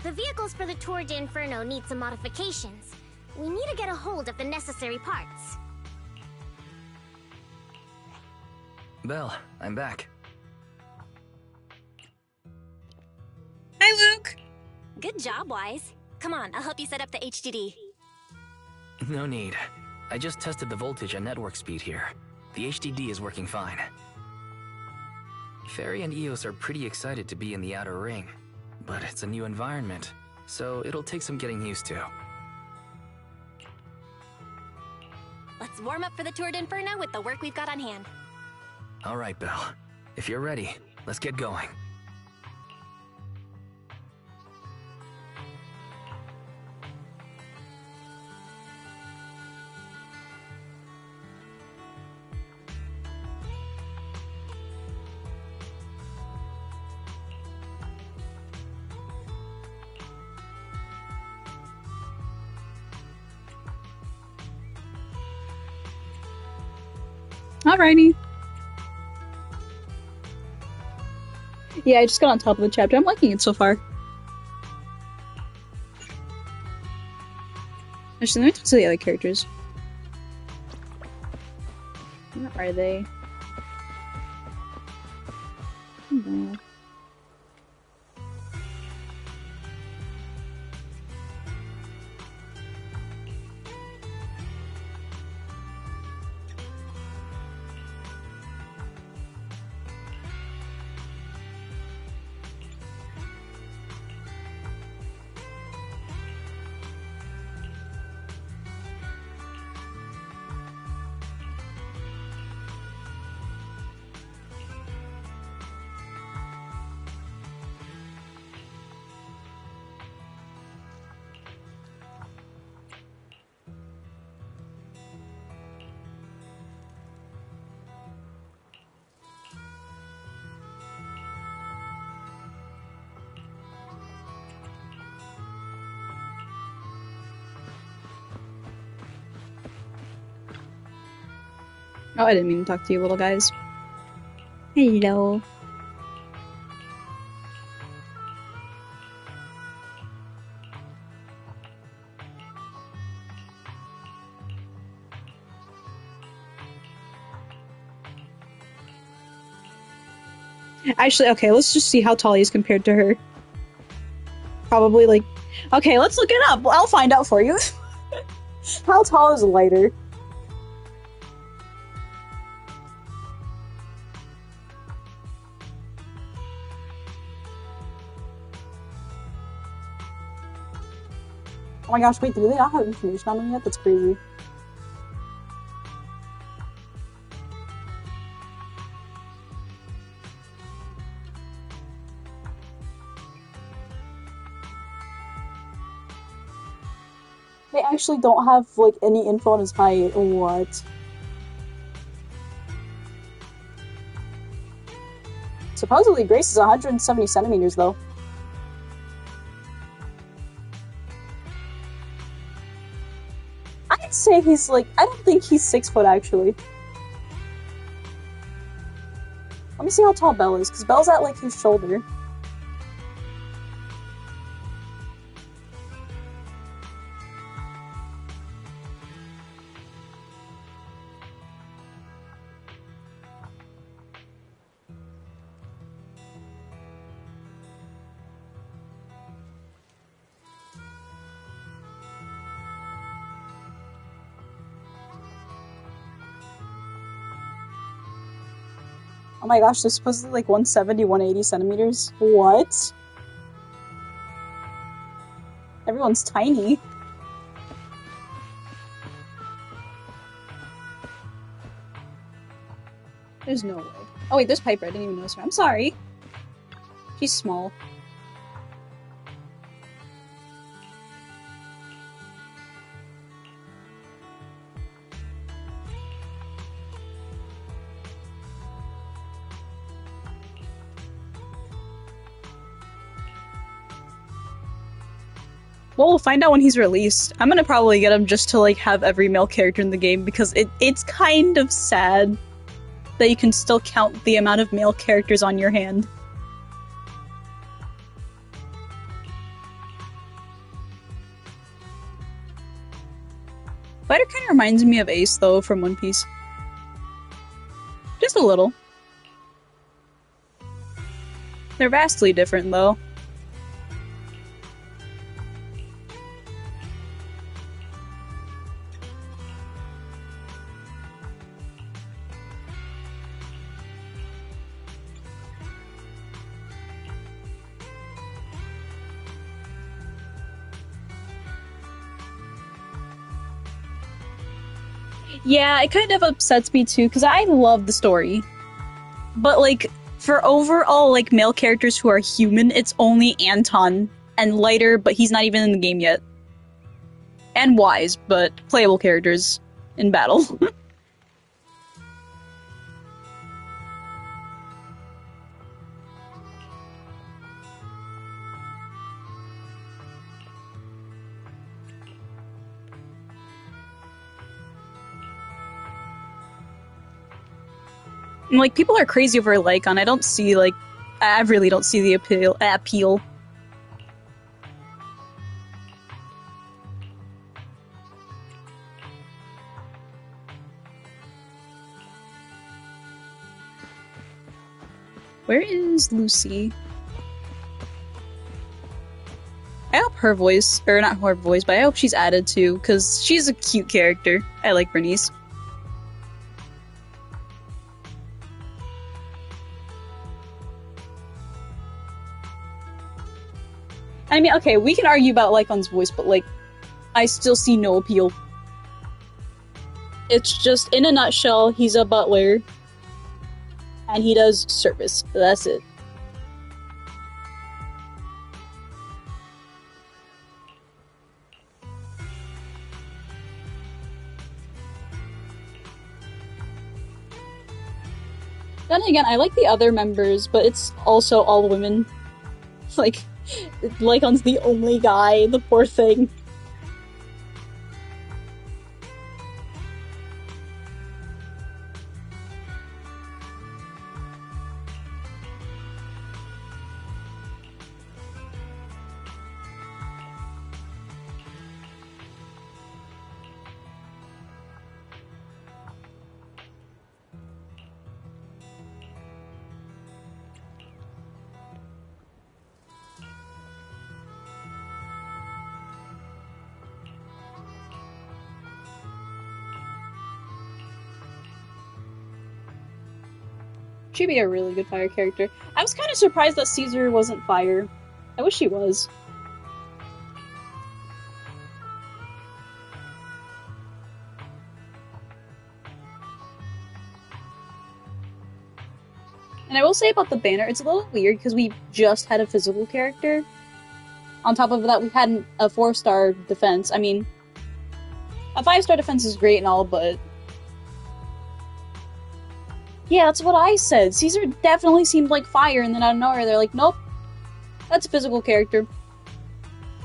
The vehicles for the Tour de Inferno need some modifications. We need to get a hold of the necessary parts. Belle, I'm back. Hi, Luke! Good job, Wise. Come on, I'll help you set up the HDD. No need. I just tested the voltage and network speed here. The HDD is working fine. Fairy and Eos are pretty excited to be in the Outer Ring, but it's a new environment, so it'll take some getting used to. Let's warm up for the Tour de Inferno with the work we've got on hand. All right, Belle. If you're ready, let's get going. Alrighty. Yeah, I just got on top of the chapter. I'm liking it so far. Actually, let me talk to the other characters. Where are they? No. Oh, I didn't mean to talk to you little guys. Hello. Actually, okay, let's just see how tall he is compared to her. Probably like... Okay, let's look it up. I'll find out for you. How tall is Lighter? Oh my gosh, wait, do they not have information on them yet? That's crazy. They actually don't have, like, any info on his height. What? Supposedly Grace is 170 centimeters, though. say he's like, I don't think he's 6 foot actually. Let me see how tall Belle is, because Belle's at like his shoulder. Oh my gosh, they're supposedly like 170, 180 centimeters. What? Everyone's tiny. There's no way. Oh wait, there's Piper. I didn't even notice her. I'm sorry. She's small. Well, we'll find out when he's released. I'm gonna probably get him just to like have every male character in the game because it's kind of sad that you can still count the amount of male characters on your hand. Fighter kind of reminds me of Ace though from One Piece. Just a little. They're vastly different though. Yeah, it kind of upsets me too, because I love the story. But, like, for overall, like, male characters who are human, it's only Anton and Lighter, but he's not even in the game yet. And Wise, but playable characters in battle. And, like, people are crazy over Lycon. I don't see, like, I really don't see the appeal. Where is Lucy? I hope her voice, or not her voice, but I hope she's added too, because she's a cute character. I like Bernice. I mean, okay, we can argue about Lycon's voice, but, like, I still see no appeal. It's just, in a nutshell, he's a butler, and he does service. That's it. Then again, I like the other members, but it's also all women. Like, Lycon's the only guy, the poor thing. She'd be a really good fire character. I was kind of surprised that Caesar wasn't fire. I wish he was. And I will say about the banner, it's a little weird because we just had a physical character. On top of that, we had a 4-star defense. I mean, a 5-star defense is great and all, but... Yeah, that's what I said. Caesar definitely seemed like fire, and then out of nowhere, they're like, nope, that's a physical character.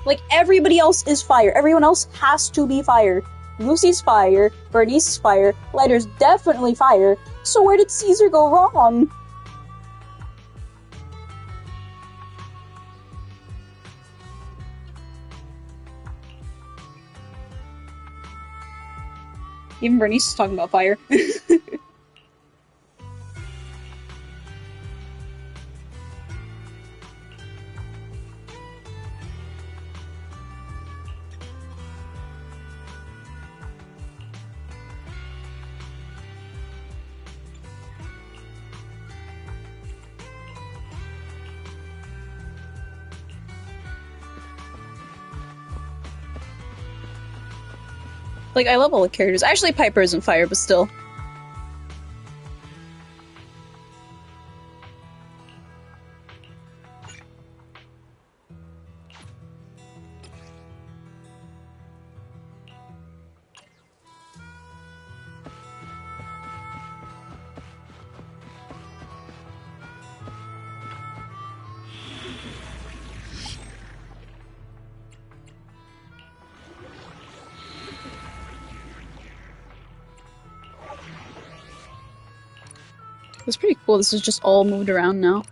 Like, everybody else is fire. Everyone else has to be fire. Lucy's fire, Bernice's fire, Lighter's definitely fire, so where did Caesar go wrong? Even Bernice is talking about fire. Like, I love all the characters. Actually, Piper isn't fire, but still. It's pretty cool. This is just all moved around now.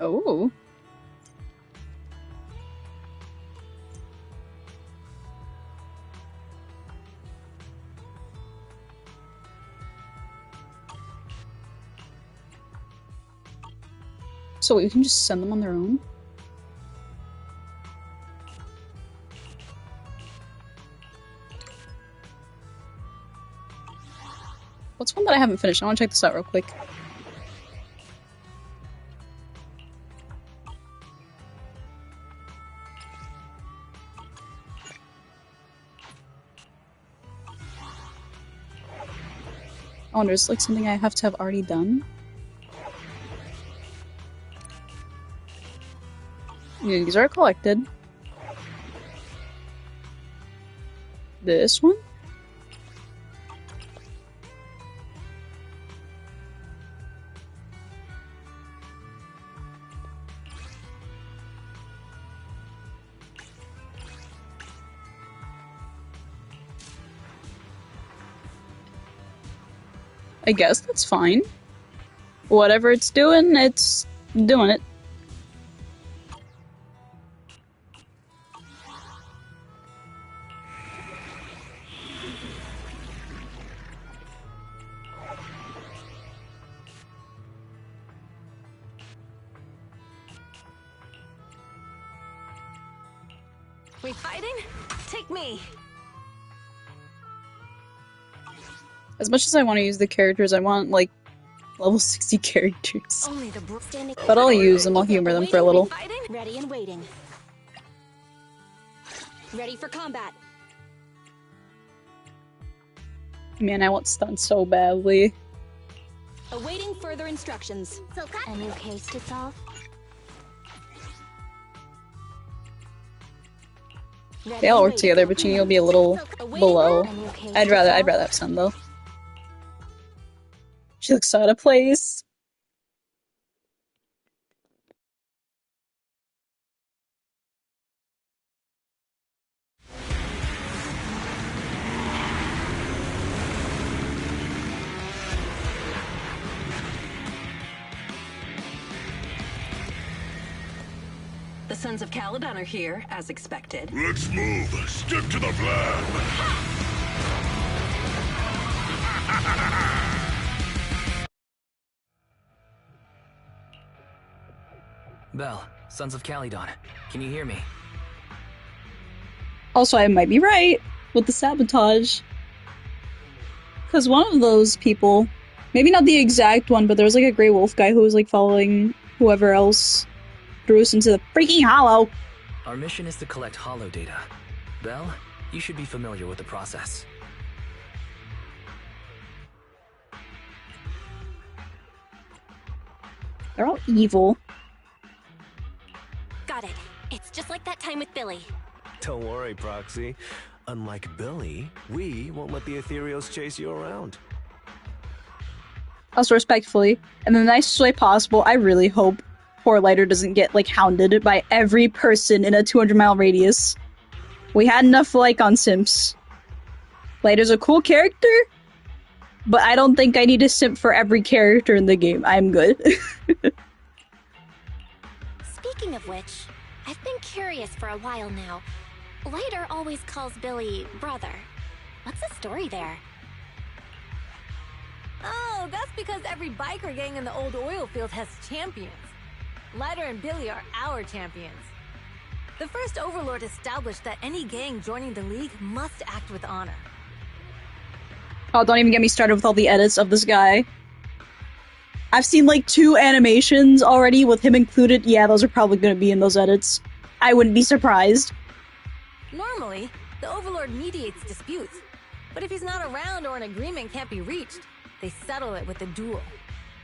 Oh. So you can just send them on their own? What's one that I haven't finished? I want to check this out real quick. I wonder, is it like something I have to have already done? Yeah, these are collected. This one? I guess that's fine. Whatever it's doing it. We fighting? Take me. As much as I want to use the characters, I want, like, level 60 characters. Only the But I'll use them, I'll humor them for a little. Ready and waiting. Ready for combat. Man, I want stun so badly. Awaiting further instructions. A new case to solve? They all work together, but Genie will be a little below. I'd rather have stun though. She looks so out of place. The Sons of Caledon are here, as expected. Let's move. Stick to the plan. Belle, Sons of Caledon, can you hear me? Also, I might be right with the sabotage. Because one of those people, maybe not the exact one, but there was like a Grey Wolf guy who was like following whoever else threw us into the freaking hollow. Our mission is to collect hollow data. Belle, you should be familiar with the process. They're all evil. Got it. It's just like that time with Billy. Don't worry, Proxy. Unlike Billy, we won't let the Ethereals chase you around. Also respectfully, in the nicest way possible, I really hope poor Lighter doesn't get, like, hounded by every person in a 200-mile radius. We had enough like on Simps. Lighter's a cool character, but I don't think I need to simp for every character in the game. I'm good. Speaking of which, I've been curious for a while now. Lighter always calls Billy brother. What's the story there? Oh, that's because every biker gang in the old oil field has champions. Lighter and Billy are our champions. The first Overlord established that any gang joining the League must act with honor. Oh, don't even get me started with all the edits of this guy. I've seen like 2 animations already with him included. Yeah, those are probably going to be in those edits. I wouldn't be surprised. Normally, the Overlord mediates disputes. But if he's not around or an agreement can't be reached, they settle it with a duel.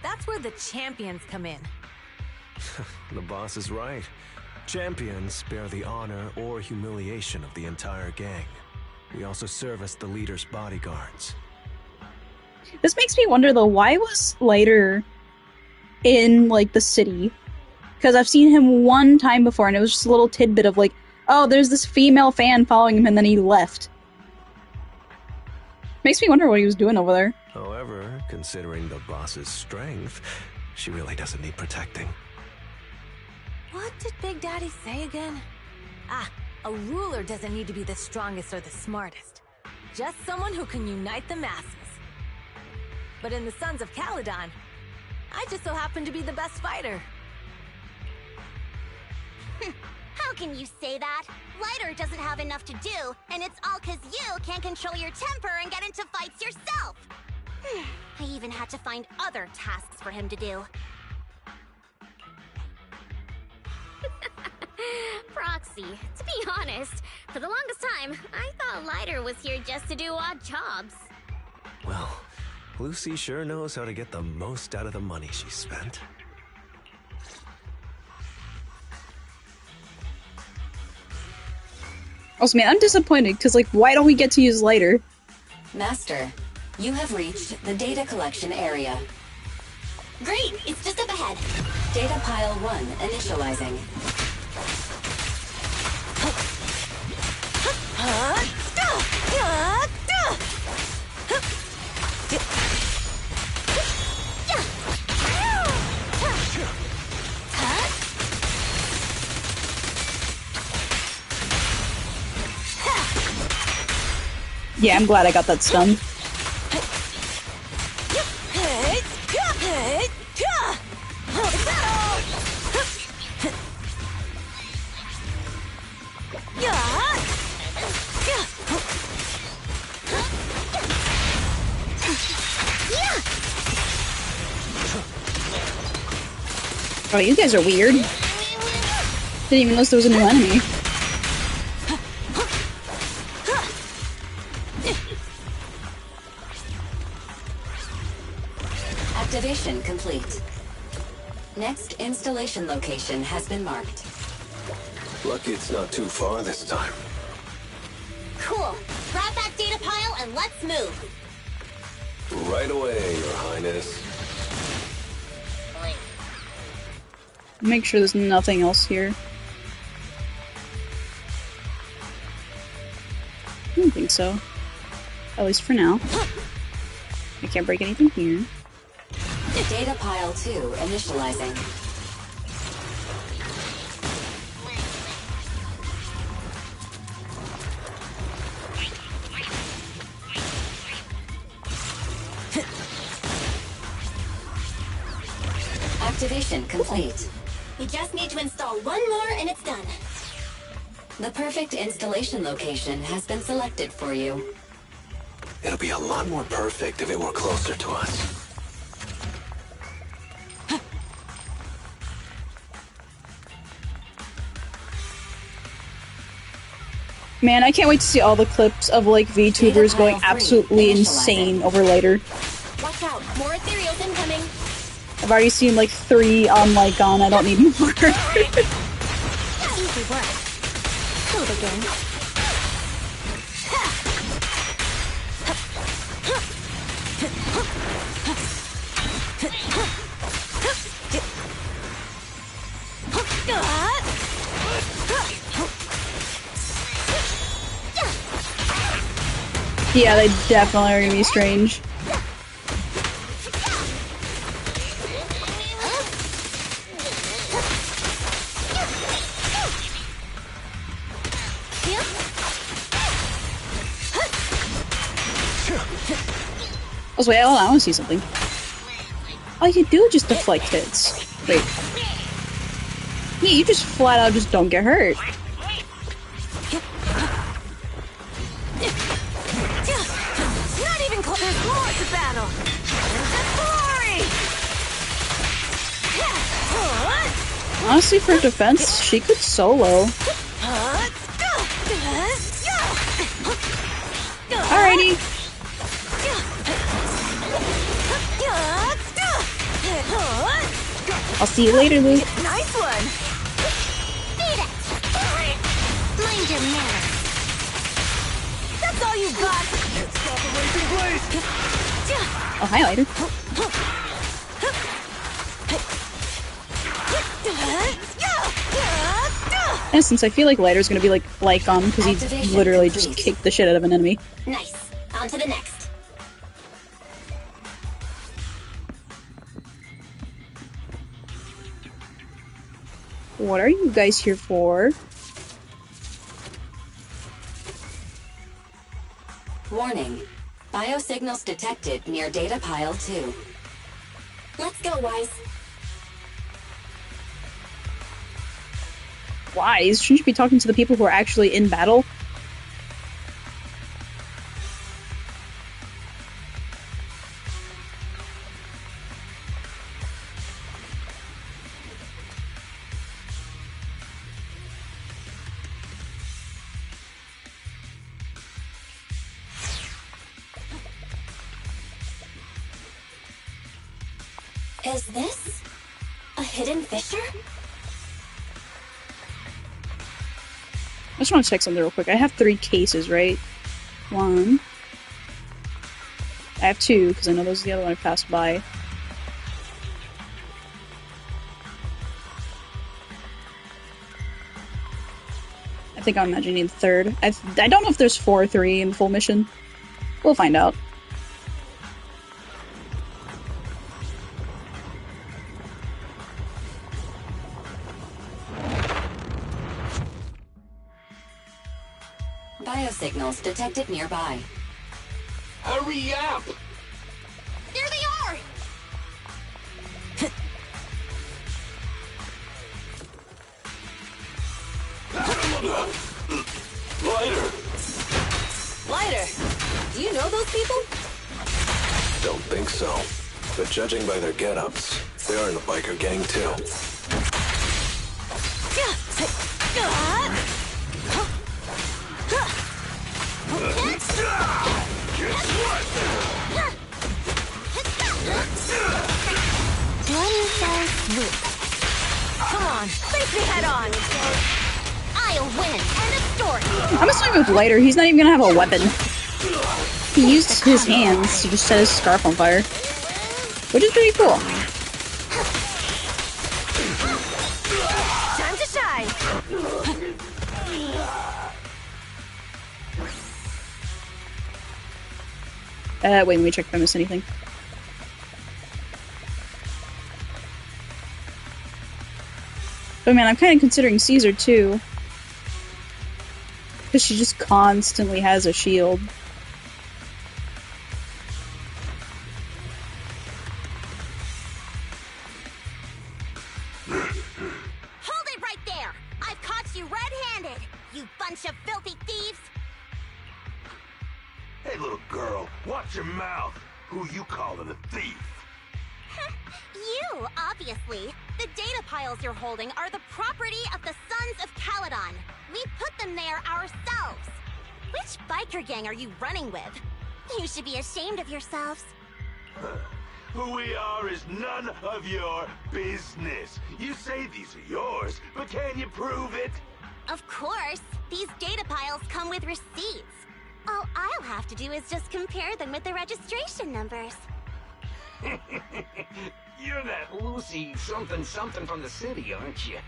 That's where the champions come in. The boss is right. Champions bear the honor or humiliation of the entire gang. We also serve as the leader's bodyguards. This makes me wonder though, why was Lighter in like the city? Because I've seen him one time before and it was just a little tidbit of like, oh, there's this female fan following him and then he left. Makes me wonder what he was doing over there. However, considering the boss's strength, she really doesn't need protecting. What did Big Daddy say again? Ah, a ruler doesn't need to be the strongest or the smartest. Just someone who can unite the masses. But in the Sons of Caledon, I just so happen to be the best fighter. How can you say that? Lighter doesn't have enough to do, and it's all 'cause you can't control your temper and get into fights yourself. I even had to find other tasks for him to do. Proxy, to be honest, for the longest time, I thought Lighter was here just to do odd jobs. Well, Lucy sure knows how to get the most out of the money she spent. Also, man, I'm disappointed, because, like, why don't we get to use Lighter? Master, you have reached the data collection area. Great! It's just up ahead. Data pile 1 initializing. Yeah, I'm glad I got that stun. Oh, you guys are weird. Didn't even notice there was a new enemy. Activation complete. Next installation location has been marked. Lucky it's not too far this time. Cool. Grab that data pile and let's move. Right away, Your Highness. Make sure there's nothing else here. I don't think so. At least for now. I can't break anything here. Data pile 2 initializing. Activation complete. We just need to install one more and it's done. The perfect installation location has been selected for you. It'll be a lot more perfect if it were closer to us. Man, I can't wait to see all the clips of, like, VTubers going absolutely insane over Lighter. Watch out, more ethereals incoming. I've already seen, like, 3 on, like, on. I don't need more. Easy work. Hello again. Yeah, they definitely are gonna be strange. Oh, wait, hold on, I wanna see something. All you do is just deflect hits. Wait. Yeah, you just flat out just don't get hurt. Not even close. There's more to battle. Glory! Honestly, for defense, she could solo. Alrighty. I'll see you later, Luke. Nice one. Beat it! Mind your manners. That's all you got. Can't stop a racing blaze. Oh, hi, later. And since I feel like Lighter's gonna be like Lycon, because he literally just kicked the shit out of an enemy. Nice. On to the next. What are you guys here for? Warning. Biosignals detected near data pile 2. Let's go, Wise. Wise? Shouldn't you be talking to the people who are actually in battle? Is this a hidden fissure? I just want to check something real quick. I have 3 cases, right? 1. I have 2, because I know those are the other one I passed by. I think I'm imagining the 3rd. I don't know if there's 4 or 3 in the full mission. We'll find out. Biosignals detected nearby. Hurry up! There they are! Lighter! Lighter, do you know those people? Don't think so. But judging by their get-ups, they are in the biker gang too. Come on, face me head on. I'll win. End of story. I'm assuming with Lighter, he's not even gonna have a weapon. He used his hands to just set his scarf on fire. Which is pretty cool. Time to shine. Wait, let me check if I missed anything. But man, I'm kind of considering Caesar too. Because she just constantly has a shield. Hold it right there! I've caught you red-handed, you bunch of filthy thieves! Hey, little girl, watch your mouth. Who you calling a thief? You, obviously. The data piles you're holding are the property of the Sons of Caledon. We put them there ourselves. Which biker gang are you running with? You should be ashamed of yourselves. Who we are is none of your business. You say these are yours, but can you prove it? Of course. These data piles come with receipts. All I'll have to do is just compare them with the registration numbers. You're that Lucy something from the city, aren't you?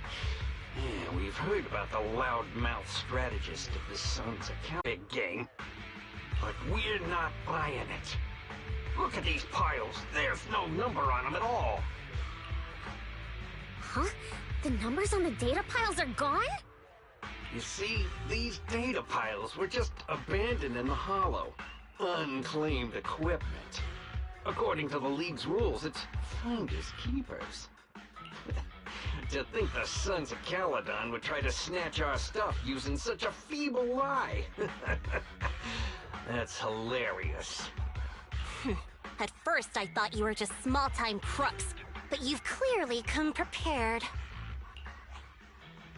Yeah, we've heard about the loudmouth strategist of the Sons of Cal big game, but we're not buying it. Look at these piles. There's no number on them at all. Huh? The numbers on the data piles are gone? You see, these data piles were just abandoned in the hollow. Unclaimed equipment. According to the League's rules, it's finders keepers. To think the Sons of Caledon would try to snatch our stuff using such a feeble lie. That's hilarious. At first, I thought you were just small-time crooks, but you've clearly come prepared.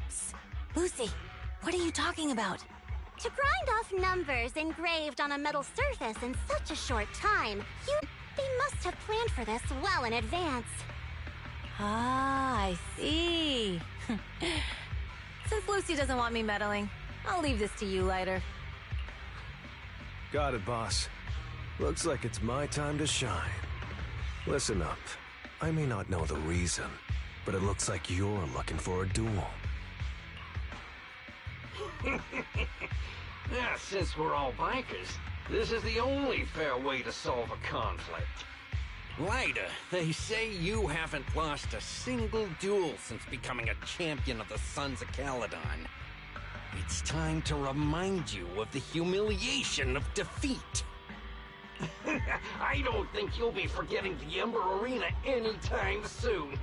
Psst. Lucy, what are you talking about? To grind off numbers engraved on a metal surface in such a short time, they must have planned for this well in advance. Ah, I see. Since Lucy doesn't want me meddling, I'll leave this to you, Lighter. Got it, boss. Looks like it's my time to shine. Listen up. I may not know the reason, but it looks like you're looking for a duel. Yeah, since we're all bikers, this is the only fair way to solve a conflict. Lighter, they say you haven't lost a single duel since becoming a champion of the Sons of Caledon. It's time to remind you of the humiliation of defeat. I don't think you'll be forgetting the Ember Arena anytime soon.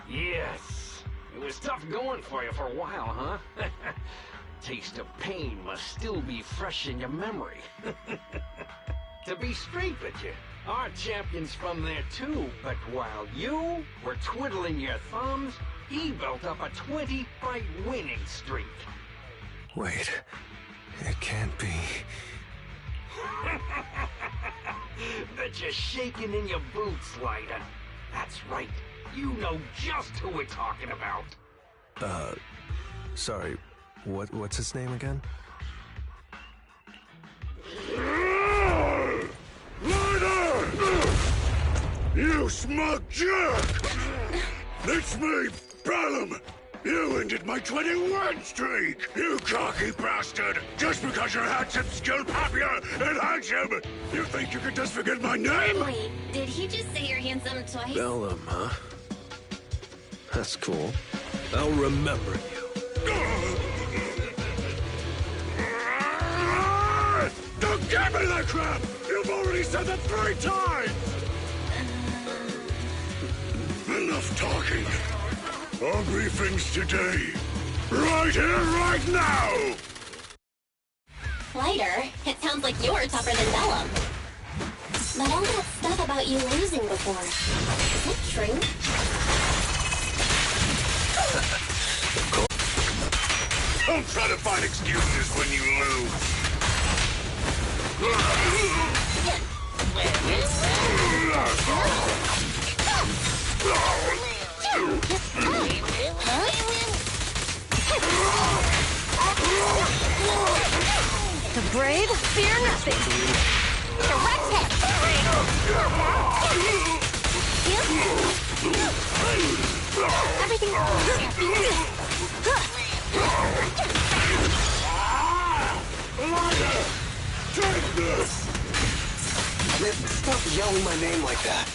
Yes, it was tough going for you for a while, huh? Taste of pain must still be fresh in your memory. To be straight with you, our champion's from there too, but while you were twiddling your thumbs, he built up a 20-fight winning streak. Wait, it can't be. Bet you're shaking in your boots, Lighter. That's right, you know just who we're talking about. Sorry, what's his name again? Lighter! You smug jerk! It's me, Bellum! You ended my 20-win streak! You cocky bastard! Just because you're handsome, skilled, popular, and handsome! You think you can just forget my name? Wait, did he just say you're handsome twice? Bellum, huh? That's cool. I'll remember you. Don't give me that crap! You've already said that 3 times! Enough talking. I'll brief things today. Right here, right now! Lighter, it sounds like you're tougher than Bellum. But all that stuff about you losing before, is it true? Don't try to find excuses when you lose. The brave fear nothing. Direct hit! Take this! Stop yelling my name like that.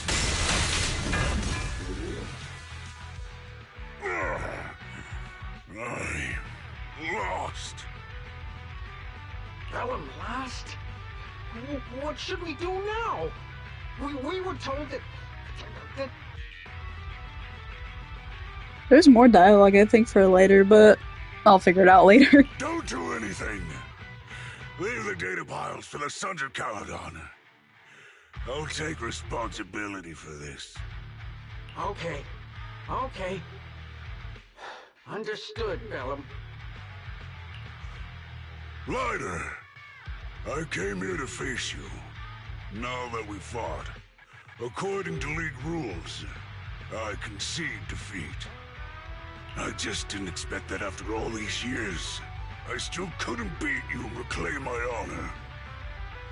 I lost. Bellum lost? What should we do now? We were told that... There's more dialogue, I think, for later, but I'll figure it out later. Don't do anything. Leave the data piles for the Sons of Caledon. I'll take responsibility for this. Okay. Understood, Bellum. Lighter, I came here to face you. Now that we fought, according to League rules, I concede defeat. I just didn't expect that after all these years, I still couldn't beat you and reclaim my honor.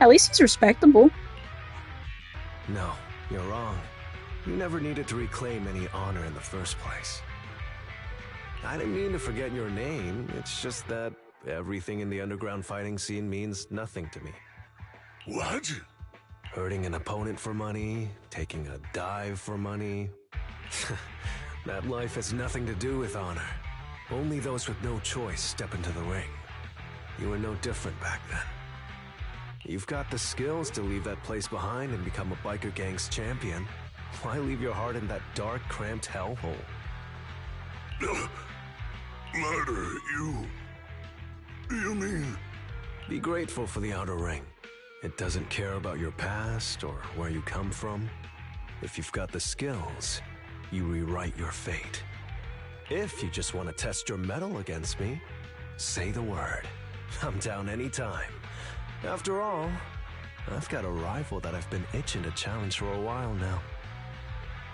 At least he's respectable. No, you're wrong. You never needed to reclaim any honor in the first place. I didn't mean to forget your name, it's just that everything in the underground fighting scene means nothing to me. What? Hurting an opponent for money, taking a dive for money. That life has nothing to do with honor. Only those with no choice step into the ring. You were no different back then. You've got the skills to leave that place behind and become a biker gang's champion. Why leave your heart in that dark, cramped hellhole? Ladder, you mean? Be grateful for the outer ring. It doesn't care about your past or where you come from. If you've got the skills, you rewrite your fate. If you just want to test your mettle against me, say the word. I'm down anytime. After all, I've got a rival that I've been itching to challenge for a while now.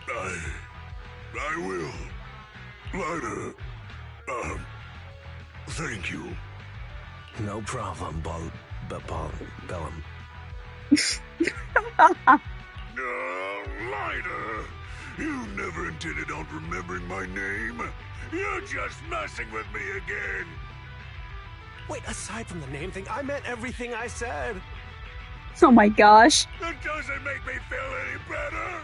I will. Ladder, thank you. No problem, Bellum. Lighter! You never intended on remembering my name. You're just messing with me again. Wait, aside from the name thing, I meant everything I said. Oh my gosh. That doesn't make me feel any better.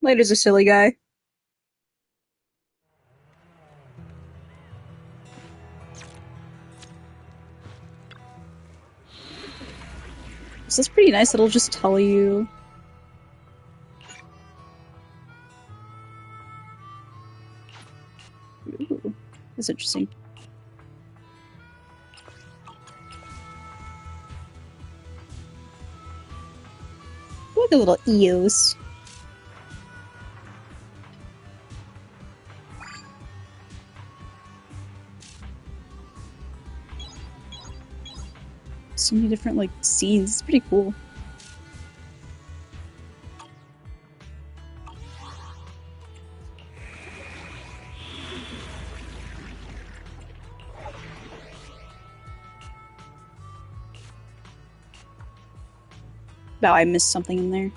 Later's a silly guy. This is pretty nice. It'll just tell you. Ooh, that's interesting. Look at little eos. So many different, like, scenes. It's pretty cool. Wow, I missed something in there.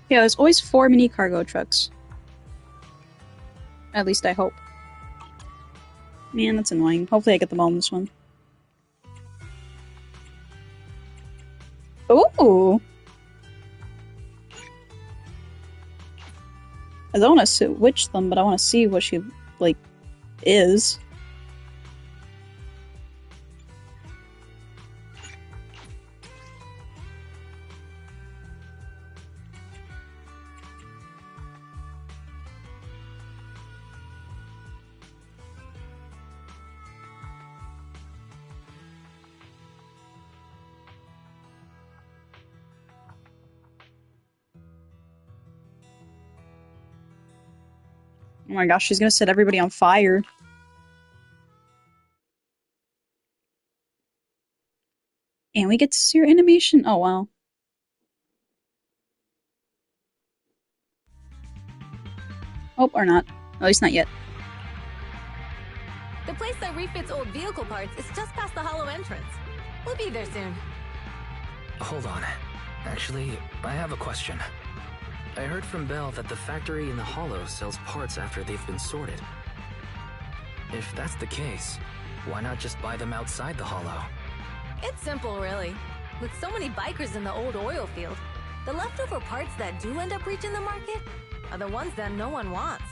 Yeah, there's always 4 mini cargo trucks. At least I hope. Man, that's annoying. Hopefully I get them all in this one. Ooh! I don't want to switch them, but I want to see what she, like, is. Oh my gosh, she's gonna set everybody on fire. And we get to see her animation? Oh wow. Oh, or not. At least not yet. The place that refits old vehicle parts is just past the hollow entrance. We'll be there soon. Hold on. Actually, I have a question. I heard from Belle that the factory in the hollow sells parts after they've been sorted. If that's the case, why not just buy them outside the hollow? It's simple, really. With so many bikers in the old oil field, the leftover parts that do end up reaching the market are the ones that no one wants.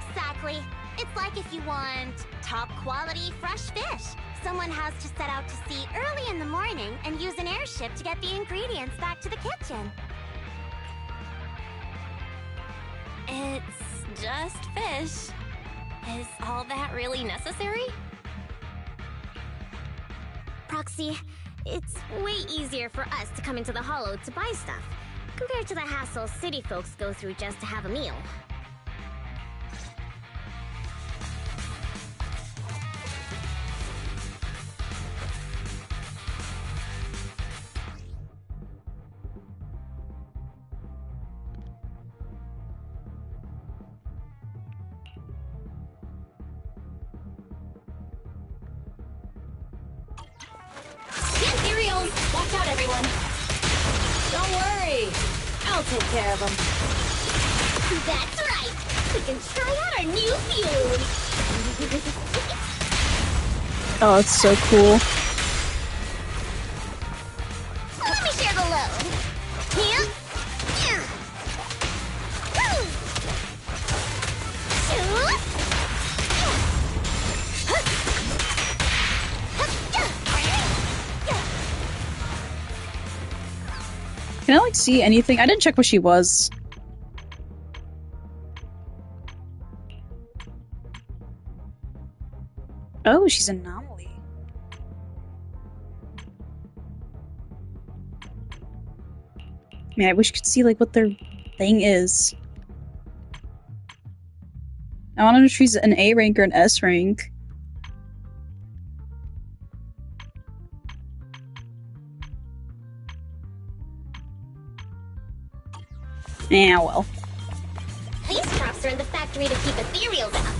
Exactly. It's like if you want top quality fresh fish. Someone has to set out to sea early in the morning and use an airship to get the ingredients back to the kitchen. It's just fish. Is all that really necessary? Proxy, it's way easier for us to come into the hollow to buy stuff, compared to the hassle city folks go through just to have a meal. Watch out, everyone. Don't worry. I'll take care of them. That's right. We can try out our new fuel. Oh, it's so cool. Let me share the load. Here. Yeah. Woo. Shoot. Can I like see anything? I didn't check where she was. Oh, she's an anomaly. Man, I wish you could see like what their thing is. I want to know if she's an A rank or an S rank. Yeah, well. These traps are in the factory to keep ethereals out.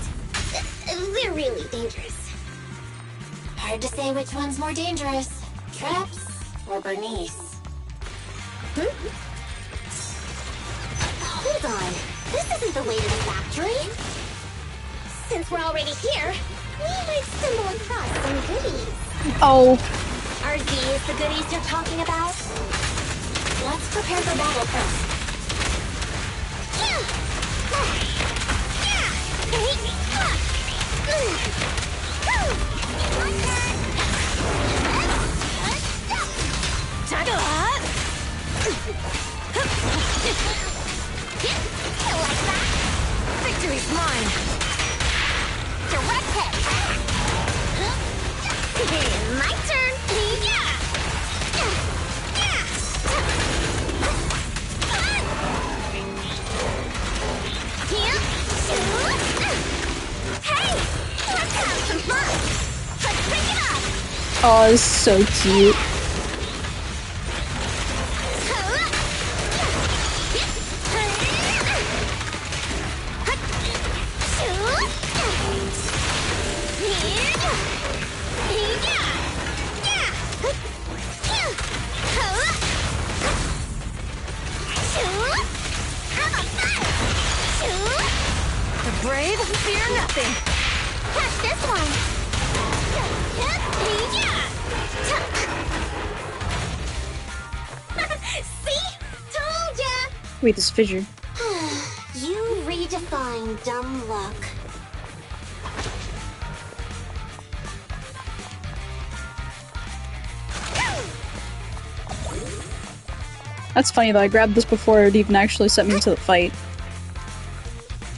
They're really dangerous. Hard to say which one's more dangerous. Traps or Bernice? Hold on. This isn't the way to the factory. Since we're already here, we might stumble across some goodies. Oh. Are these the goodies you're talking about? Let's prepare for battle first. Victory's mine. Direct hit. My turn. Hey, let's have some fun. Let's pick it up. Oh, it's so cute. The brave fear nothing. Catch this one. See? Told ya. Wait, this fissure. You redefine dumb luck. That's funny though, I grabbed this before it even actually set me into the fight.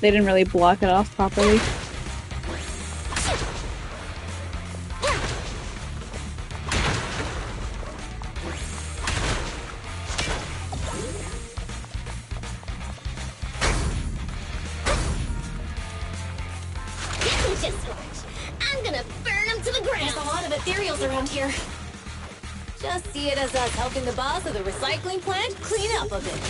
They didn't really block it off properly. I'm gonna burn them to the ground. There's a lot of ethereals around here. Just see it as us helping the boss of the recycling plant clean up a bit.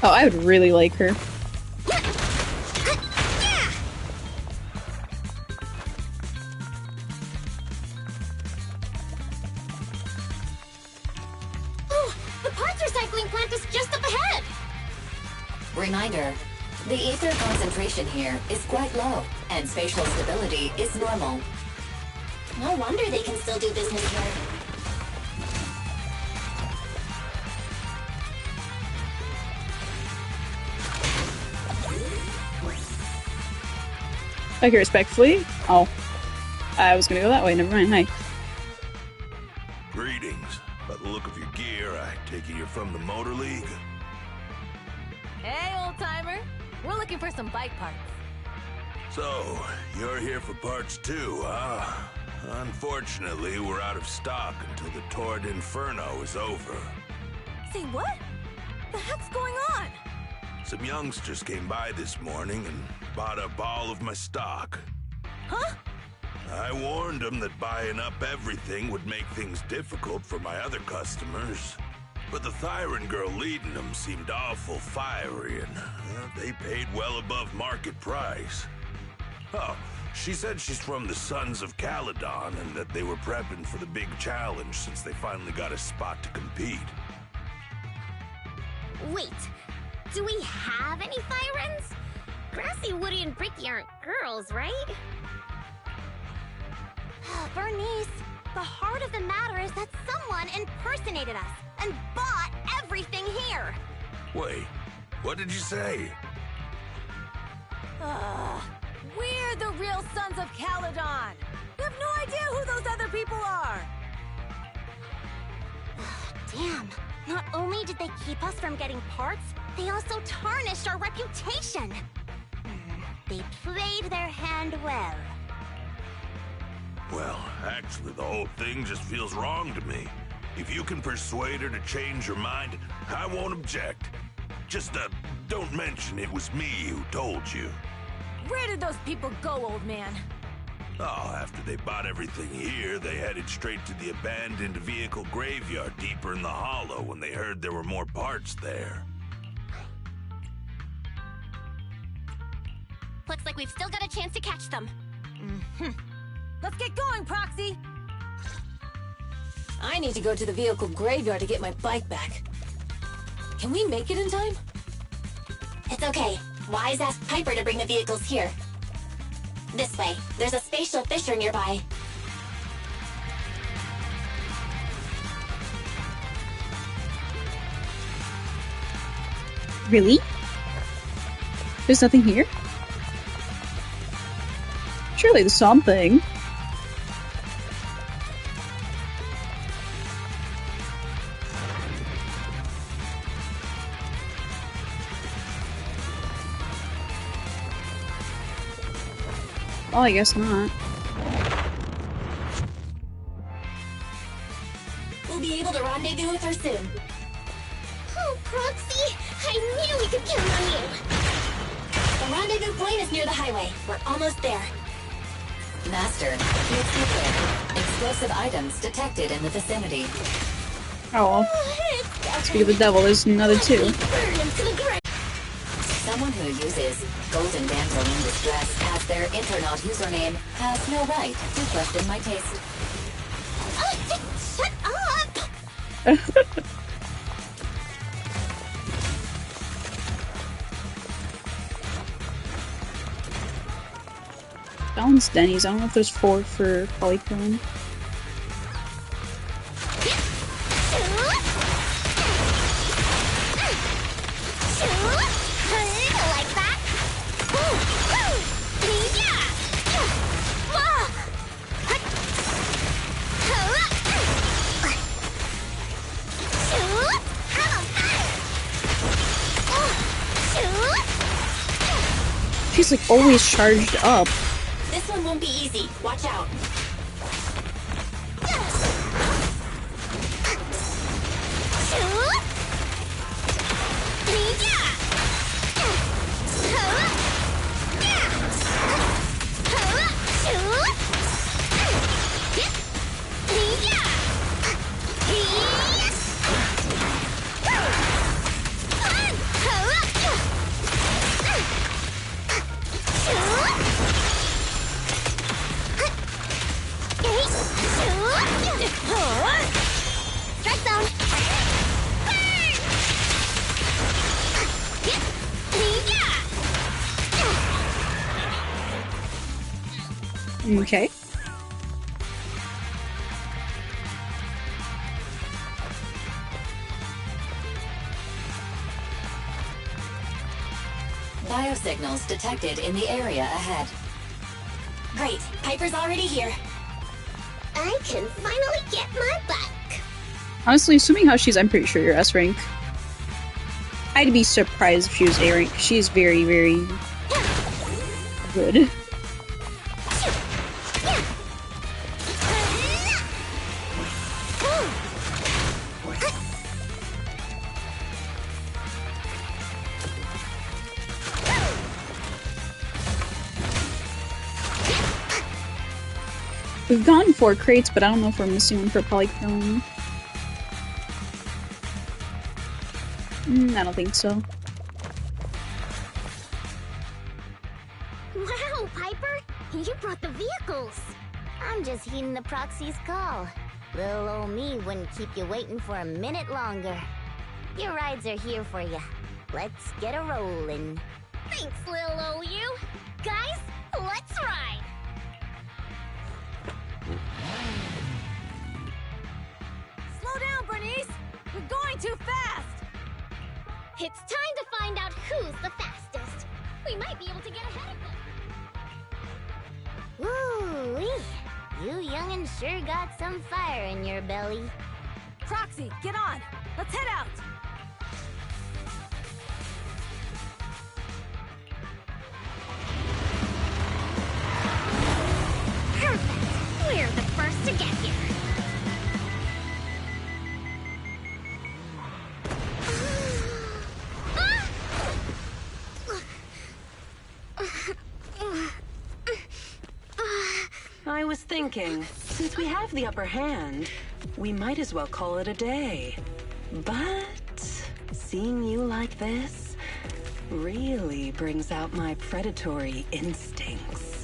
Oh, I would really like her. Oh, the parts recycling plant is just up ahead. Reminder, the ether concentration here is quite low, and spatial stability is normal. No wonder they can still do business here. Okay, respectfully. Oh. I was gonna go that way, never mind, hi. Greetings. By the look of your gear, I take it you're from the Motor League? Hey, old-timer. We're looking for some bike parts. So, you're here for parts too, huh? Unfortunately, we're out of stock until the Torrid Inferno is over. Say what? The heck's going on? Some youngsters came by this morning and bought up all of my stock. Huh? I warned them that buying up everything would make things difficult for my other customers. But the Thyran girl leading them seemed awful fiery, and they paid well above market price. Oh, she said she's from the Sons of Caledon, and that they were prepping for the big challenge since they finally got a spot to compete. Wait, do we have any Thyrans? Grassy, Woody, and Bricky aren't girls, right? Bernice, the heart of the matter is that someone impersonated us and bought everything here. Wait, what did you say? We're the real Sons of Caledon. You have no idea who those other people are. Damn. Not only did they keep us from getting parts, they also tarnished our reputation. They played their hand well. Well, actually, the whole thing just feels wrong to me. If you can persuade her to change her mind, I won't object. Just, don't mention it was me who told you. Where did those people go, old man? Oh, after they bought everything here, they headed straight to the abandoned vehicle graveyard deeper in the hollow when they heard there were more parts there. Looks like we've still got a chance to catch them. Let's get going, Proxy! I need to go to the vehicle graveyard to get my bike back. Can we make it in time? It's okay. Wise asked Piper to bring the vehicles here. This way. There's a spatial fissure nearby. Really? There's nothing here? Surely there's something. Oh, I guess not. We'll be able to rendezvous with her soon. Oh, Proxy! I knew we could count on you! The rendezvous point is near the highway. We're almost there. Master, here's the explosive items detected in the vicinity. Oh well. Speak of the devil, there's another two. Someone who uses Golden Damsel in Distress as their Internaut username has no right to question my taste. Shut up! Balance Denny's. I don't know if there's 4 for Polychrome. Like that? She's like always charged up. This one won't be easy. Watch out. Strike zone. Okay. Biosignals detected in the area ahead. Great. Piper's already here. I can finally get my bike. Honestly, assuming how she's, I'm pretty sure you're S rank. I'd be surprised if she was A rank. She is very, very good. We've gotten 4 crates, but I don't know if we're missing one for Polychrome. I don't think so. Wow, Piper! You brought the vehicles! I'm just heeding the proxy's call. Little old me wouldn't keep you waiting for a minute longer. Your rides are here for you. Let's get a rollin'. Thanks, little old you. Guys, let's ride! Slow down, Bernice! You're going too fast! It's time to find out who's the fastest. We might be able to get ahead of them. Woo-wee! You young'uns sure got some fire in your belly. Proxy, get on! Let's head out! Perfect! We're the first to get here. I was thinking, since we have the upper hand, we might as well call it a day. But seeing you like this really brings out my predatory instincts.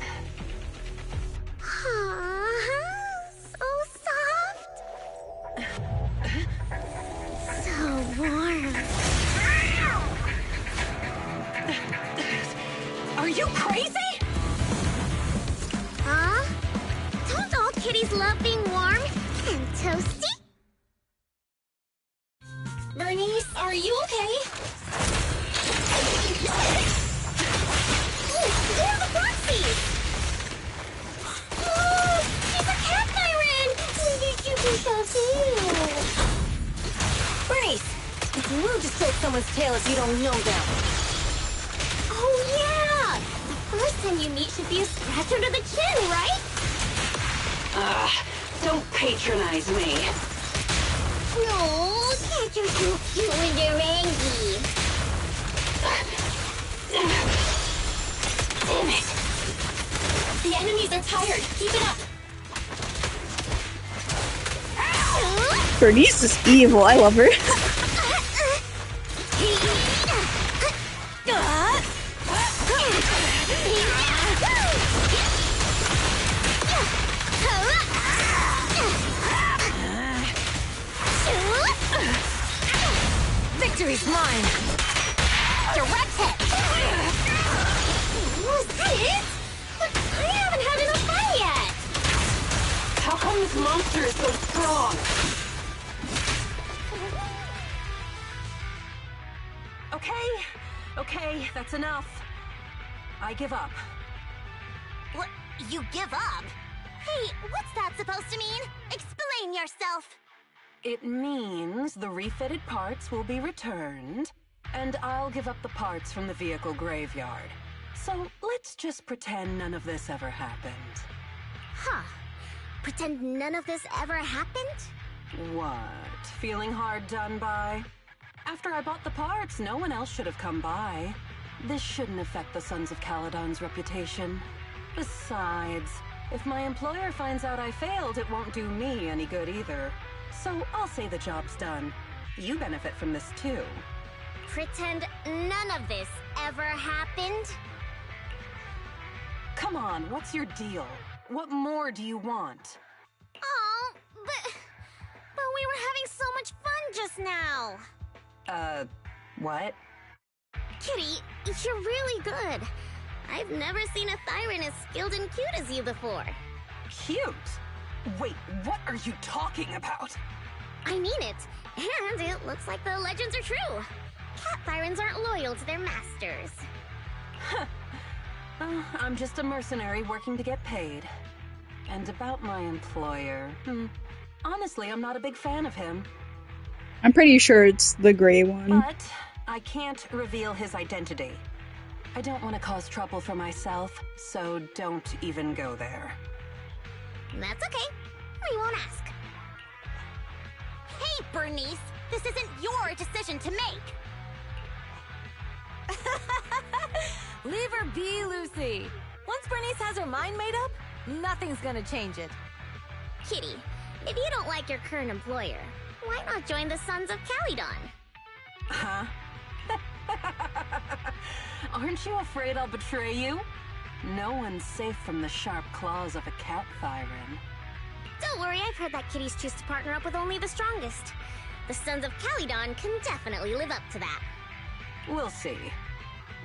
So soft. So warm. Are you crazy? Huh? Don't all kitties love being warm and toasty? Bernice, are you okay? They're the proxies! She's a cat siren! Did you be so too? Bernice! It's rude to stroke someone's tail if you don't know them. Oh yeah! The first time you meet should be a scratch under the chin, right? Don't patronize me. No, cats are so cute when they're angry. Damn it! The enemies are tired. Keep it up. Bernice is evil. I love her. Victory's mine! Direct hit! Was that it? But I haven't had enough fun yet! How come this monster is so strong? Okay, that's enough. I give up. What? You give up? Hey, what's that supposed to mean? Explain yourself! It means the refitted parts will be returned, and I'll give up the parts from the vehicle graveyard. So let's just pretend none of this ever happened. Huh. Pretend none of this ever happened? What? Feeling hard done by? After I bought the parts, no one else should have come by. This shouldn't affect the Sons of Caledon's reputation. Besides, if my employer finds out I failed, it won't do me any good either. So I'll say the job's done. You benefit from this too. Pretend none of this ever happened? Come on, what's your deal? What more do you want? Oh, but we were having so much fun just now. What? Kitty, you're really good. I've never seen a Thyran as skilled and cute as you before. Cute? Wait, what are you talking about? I mean it. And it looks like the legends are true. Cat Thyrans aren't loyal to their masters. I'm just a mercenary working to get paid. And about my employer, honestly, I'm not a big fan of him. I'm pretty sure it's the gray one. But I can't reveal his identity. I don't want to cause trouble for myself, so don't even go there. That's okay. We won't ask. Hey, Bernice! This isn't your decision to make! Leave her be, Lucy. Once Bernice has her mind made up, nothing's gonna change it. Kitty, if you don't like your current employer, why not join the Sons of Caledon? Huh? Aren't you afraid I'll betray you? No one's safe from the sharp claws of a cat, Thyron. Don't worry, I've heard that kitties choose to partner up with only the strongest. The Sons of Calydon can definitely live up to that. We'll see.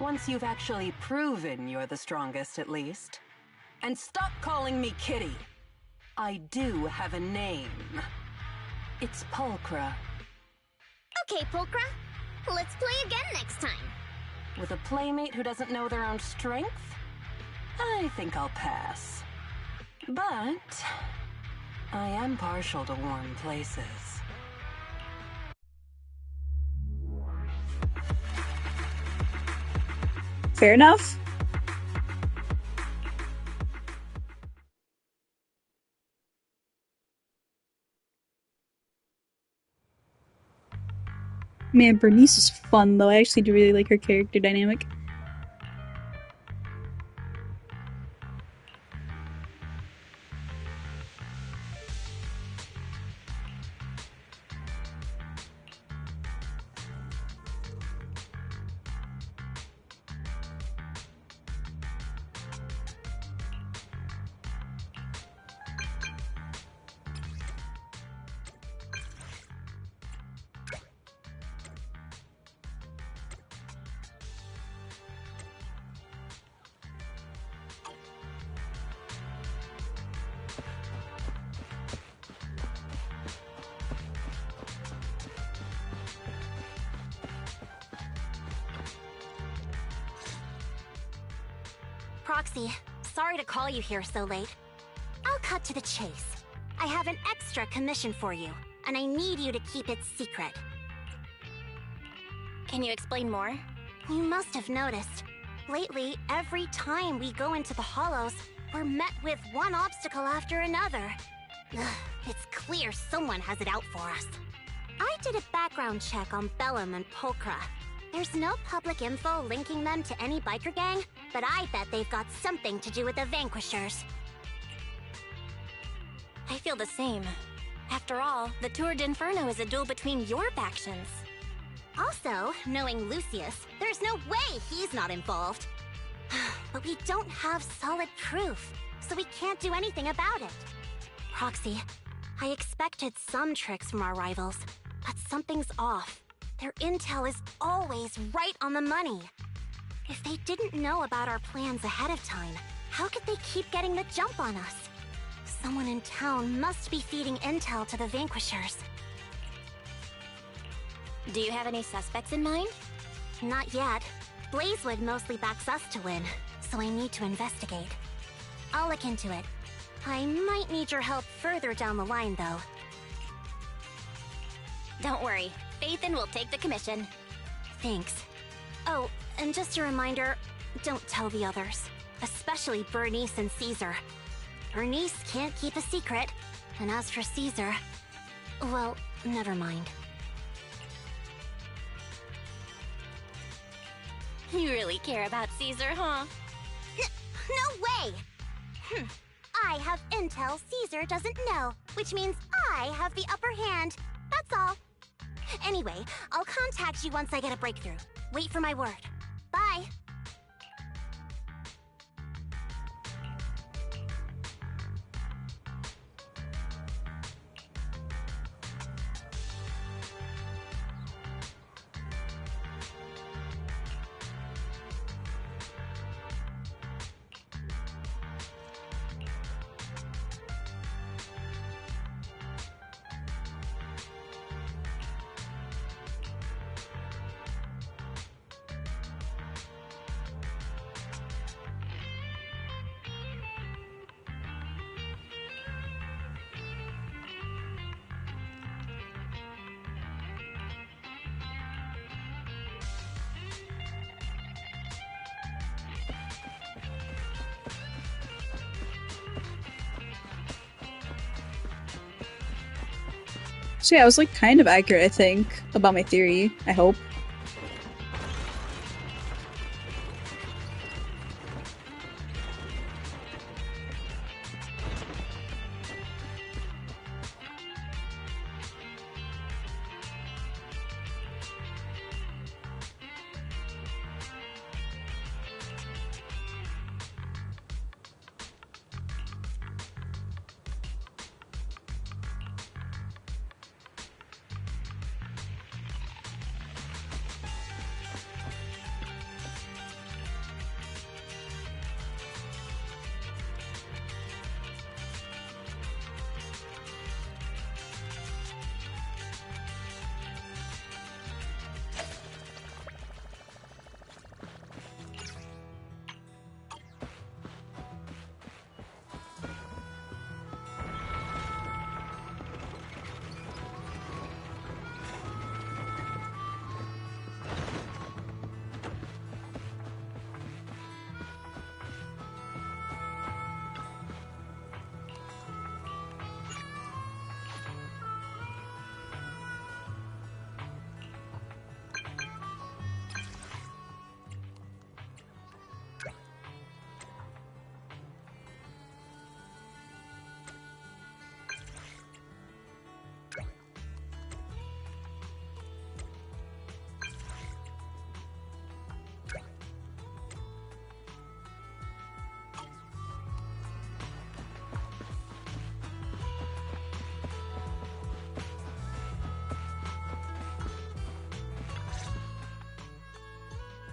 Once you've actually proven you're the strongest, at least. And stop calling me Kitty. I do have a name. It's Pulchra. Okay, Pulchra. Let's play again next time. With a playmate who doesn't know their own strength? I think I'll pass. But I am partial to warm places. Fair enough. Man, Bernice is fun though. I actually do really like her character dynamic. Proxy, sorry to call you here so late. I'll cut to the chase. I have an extra commission for you, and I need you to keep it secret. Can you explain more? You must have noticed. Lately, every time we go into the Hollows, we're met with one obstacle after another. Ugh, it's clear someone has it out for us. I did a background check on Bellum and Pulchra. There's no public info linking them to any biker gang, but I bet they've got something to do with the Vanquishers. I feel the same. After all, the Tour d'Inferno is a duel between your factions. Also, knowing Lucius, there's no way he's not involved. But we don't have solid proof, so we can't do anything about it. Proxy, I expected some tricks from our rivals, but something's off. Their intel is always right on the money. If they didn't know about our plans ahead of time, how could they keep getting the jump on us? Someone in town must be feeding intel to the Vanquishers. Do you have any suspects in mind? Not yet. Blazewood mostly backs us to win, so I need to investigate. I'll look into it. I might need your help further down the line, though. Don't worry. Phaethon will take the commission. Thanks. Oh, and just a reminder, don't tell the others. Especially Bernice and Caesar. Bernice can't keep a secret, and as for Caesar... well, never mind. You really care about Caesar, huh? No way! I have intel Caesar doesn't know, which means I have the upper hand. That's all. Anyway, I'll contact you once I get a breakthrough. Wait for my word. Bye! So yeah, I was like kind of accurate, I think, about my theory, I hope.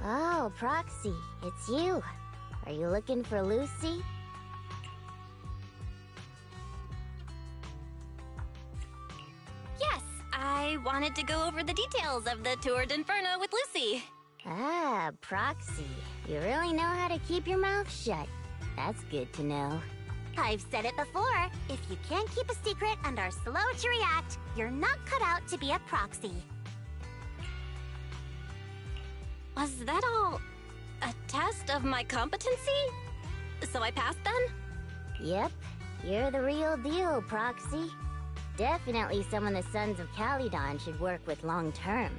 Oh, Proxy, it's you. Are you looking for Lucy? Yes, I wanted to go over the details of the Tour d'Inferno with Lucy. Ah, Proxy. You really know how to keep your mouth shut. That's good to know. I've said it before. If you can't keep a secret and are slow to react, you're not cut out to be a proxy. Was that all a test of my competency? So I passed then? Yep, you're the real deal, Proxy. Definitely someone the Sons of Caledon should work with long term.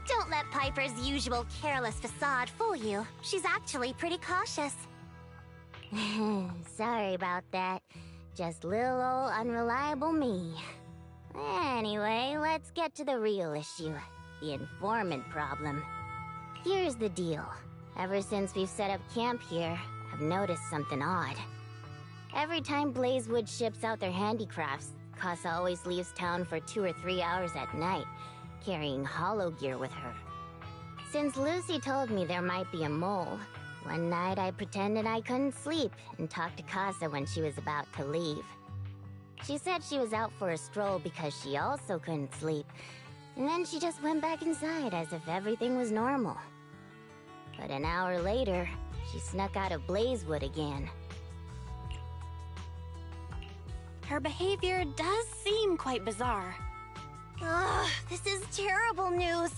Don't let Piper's usual careless facade fool you. She's actually pretty cautious. Sorry about that. Just little old unreliable me. Anyway, let's get to the real issue. The informant problem. Here's the deal. Ever since we've set up camp here, I've noticed something odd. Every time Blazewood ships out their handicrafts, Casa always leaves town for 2 or 3 hours at night, carrying hollow gear with her. Since Lucy told me there might be a mole, one night I pretended I couldn't sleep and talked to Casa when she was about to leave. She said she was out for a stroll because she also couldn't sleep, and then she just went back inside as if everything was normal. But an hour later, she snuck out of Blazewood again. Her behavior does seem quite bizarre. Ugh, this is terrible news.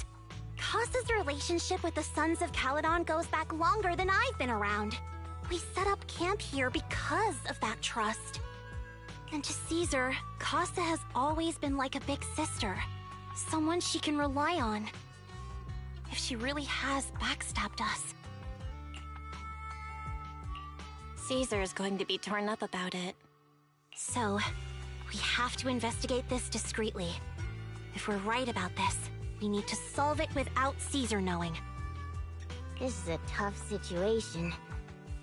Casa's relationship with the Sons of Caledon goes back longer than I've been around. We set up camp here because of that trust. And to Caesar, Casa has always been like a big sister. Someone she can rely on. If she really has backstabbed us. Caesar is going to be torn up about it. So, we have to investigate this discreetly. If we're right about this, we need to solve it without Caesar knowing. This is a tough situation.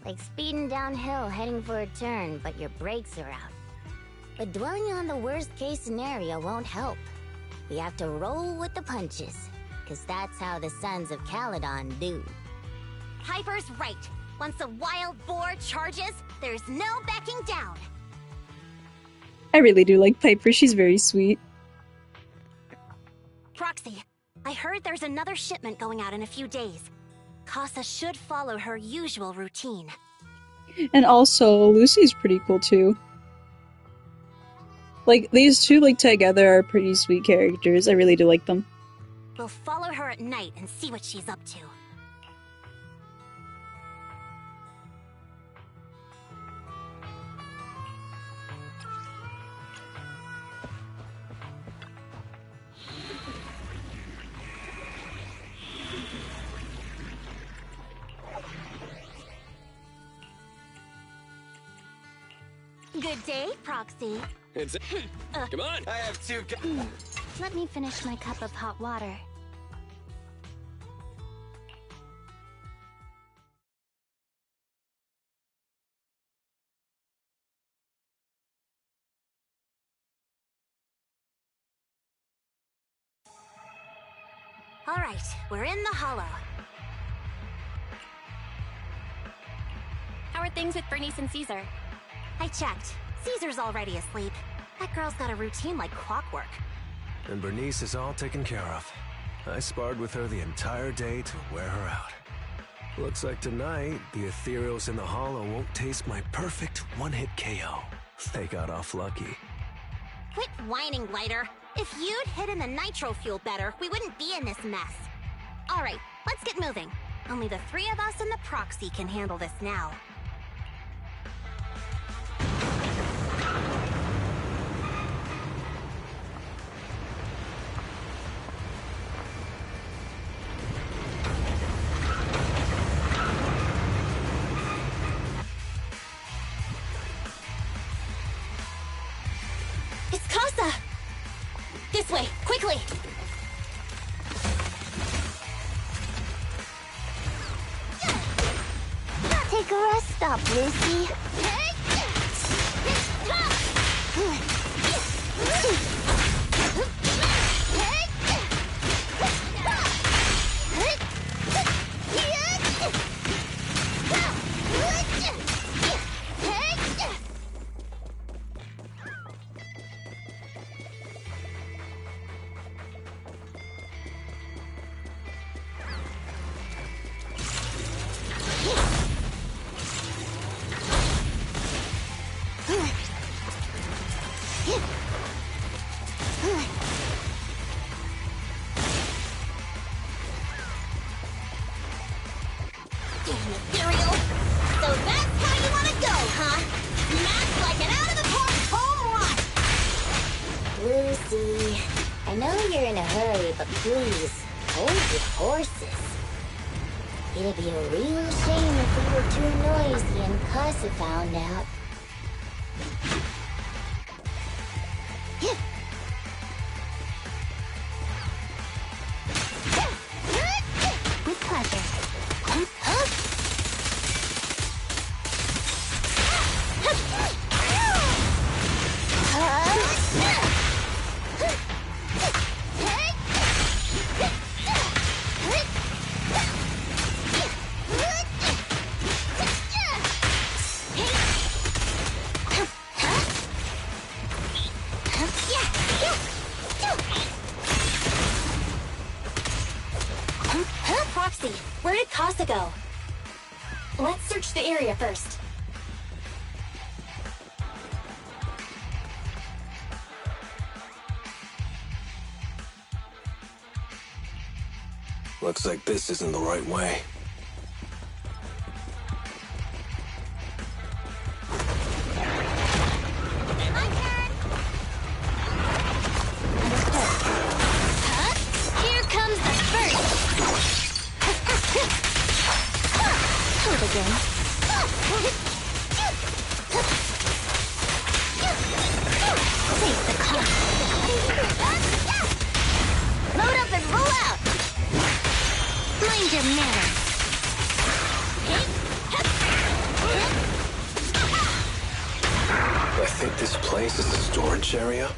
Like speeding downhill heading for a turn, but your brakes are out. But dwelling on the worst-case scenario won't help. We have to roll with the punches, because that's how the Sons of Caledon do. Piper's right. Once a wild boar charges, there's no backing down. I really do like Piper, she's very sweet. Proxy, I heard there's another shipment going out in a few days. Casa should follow her usual routine. And also, Lucy's pretty cool too. Like, these two, like, together are pretty sweet characters. I really do like them. We'll follow her at night and see what she's up to. Good day, Proxy. It's come on! I have 2 Let me finish my cup of hot water. All right, we're in the hollow. How are things with Bernice and Caesar? I checked. Caesar's already asleep. That girl's got a routine like clockwork. And Bernice is all taken care of. I sparred with her the entire day to wear her out. Looks like tonight, the ethereals in the hollow won't taste my perfect one-hit KO. They got off lucky. Quit whining, Lighter. If you'd hidden the nitro fuel better, we wouldn't be in this mess. All right, let's get moving. Only the 3 of us and the Proxy can handle this now. It's Casa! This way, quickly! Take a rest stop, Lucy. Ethereal. So that's how you want to go, huh? Smash like an out-of-the-park home run! Lucy, I know you're in a hurry, but please, hold your horses. It'd be a real shame if we were too noisy and Casa found out. With pleasure. Proxy, where did Casa go? Let's search the area first. Looks like this isn't the right way. Here comes the first. Hold again. Save the car. Load up and roll out. Mind your manners. I think this place is a storage area.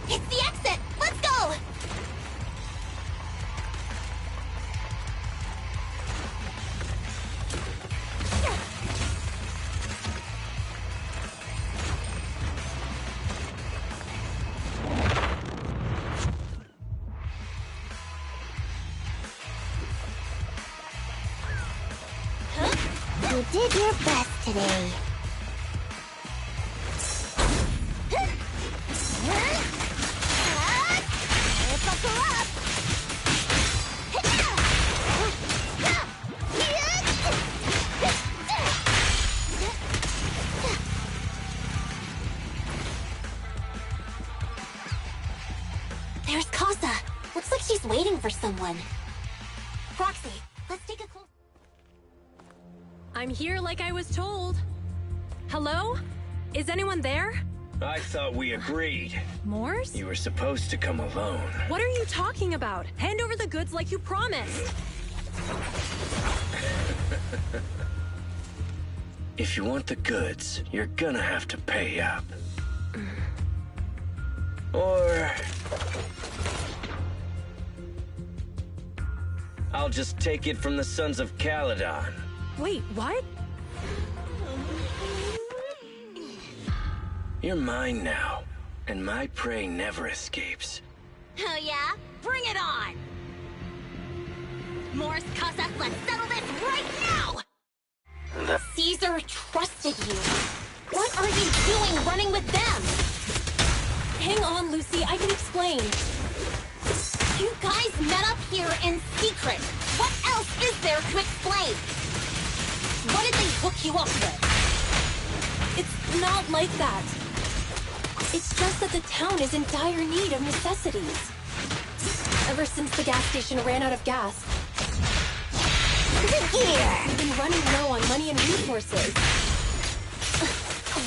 It's the exit! Let's go! You did your best today. There's Casa. Looks like she's waiting for someone. Proxy, let's take a close... I'm here like I was told. Hello? Is anyone there? I thought we agreed. Morse? You were supposed to come alone. What are you talking about? Hand over the goods like you promised. If you want the goods, you're gonna have to pay up. Or... I'll just take it from the Sons of Caledon. Wait, what? You're mine now, and my prey never escapes. Oh yeah? Bring it on! Morse, Casa, let's settle this right now! Caesar trusted you. What are you doing running with them? Hang on, Lucy, I can explain. You guys met up here in secret. What else is there to explain? What did they hook you up with? It's not like that. It's just that the town is in dire need of necessities. Ever since the gas station ran out of gas, we've been running low on money and resources.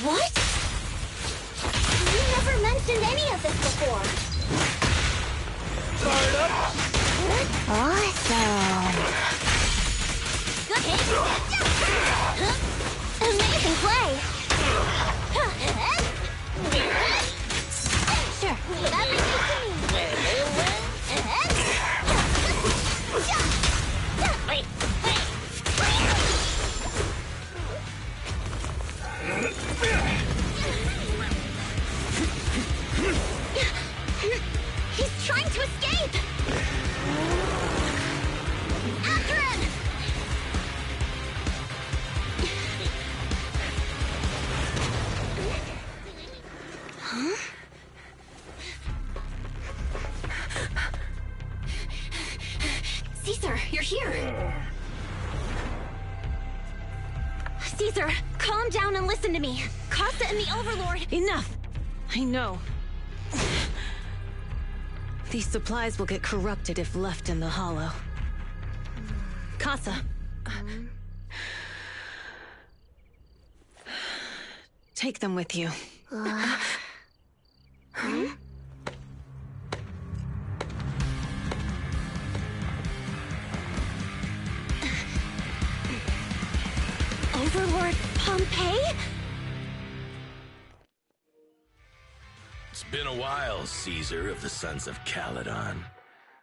What? You never mentioned any of this before. Guard up. Awesome. Good hit. Amazing play. Sure, whatever you He's trying to escape! After him! Huh? Caesar, you're here! Caesar, calm down and listen to me. Casa and the Overlord... Enough! I know. These supplies will get corrupted if left in the hollow. Casa. Take them with you. Overlord Pompeii? It's been a while, Caesar of the Sons of Caledon.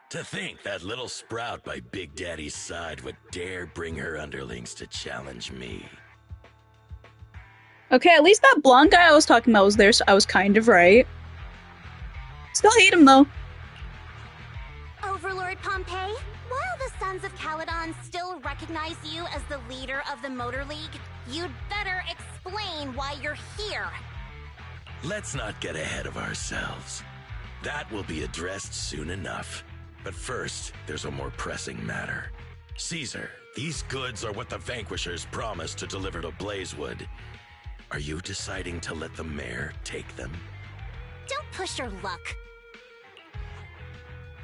To think that little sprout by Big Daddy's side would dare bring her underlings to challenge me. Okay, at least that blonde guy I was talking about was there, so I was kind of right. Still hate him, though. Overlord Pompeii, while the Sons of Caledon still recognize you as the leader of the Motor League, you'd better explain why you're here. Let's not get ahead of ourselves. That will be addressed soon enough. But first, there's a more pressing matter. Caesar, these goods are what the Vanquishers promised to deliver to Blazewood. Are you deciding to let the mayor take them? Don't push your luck.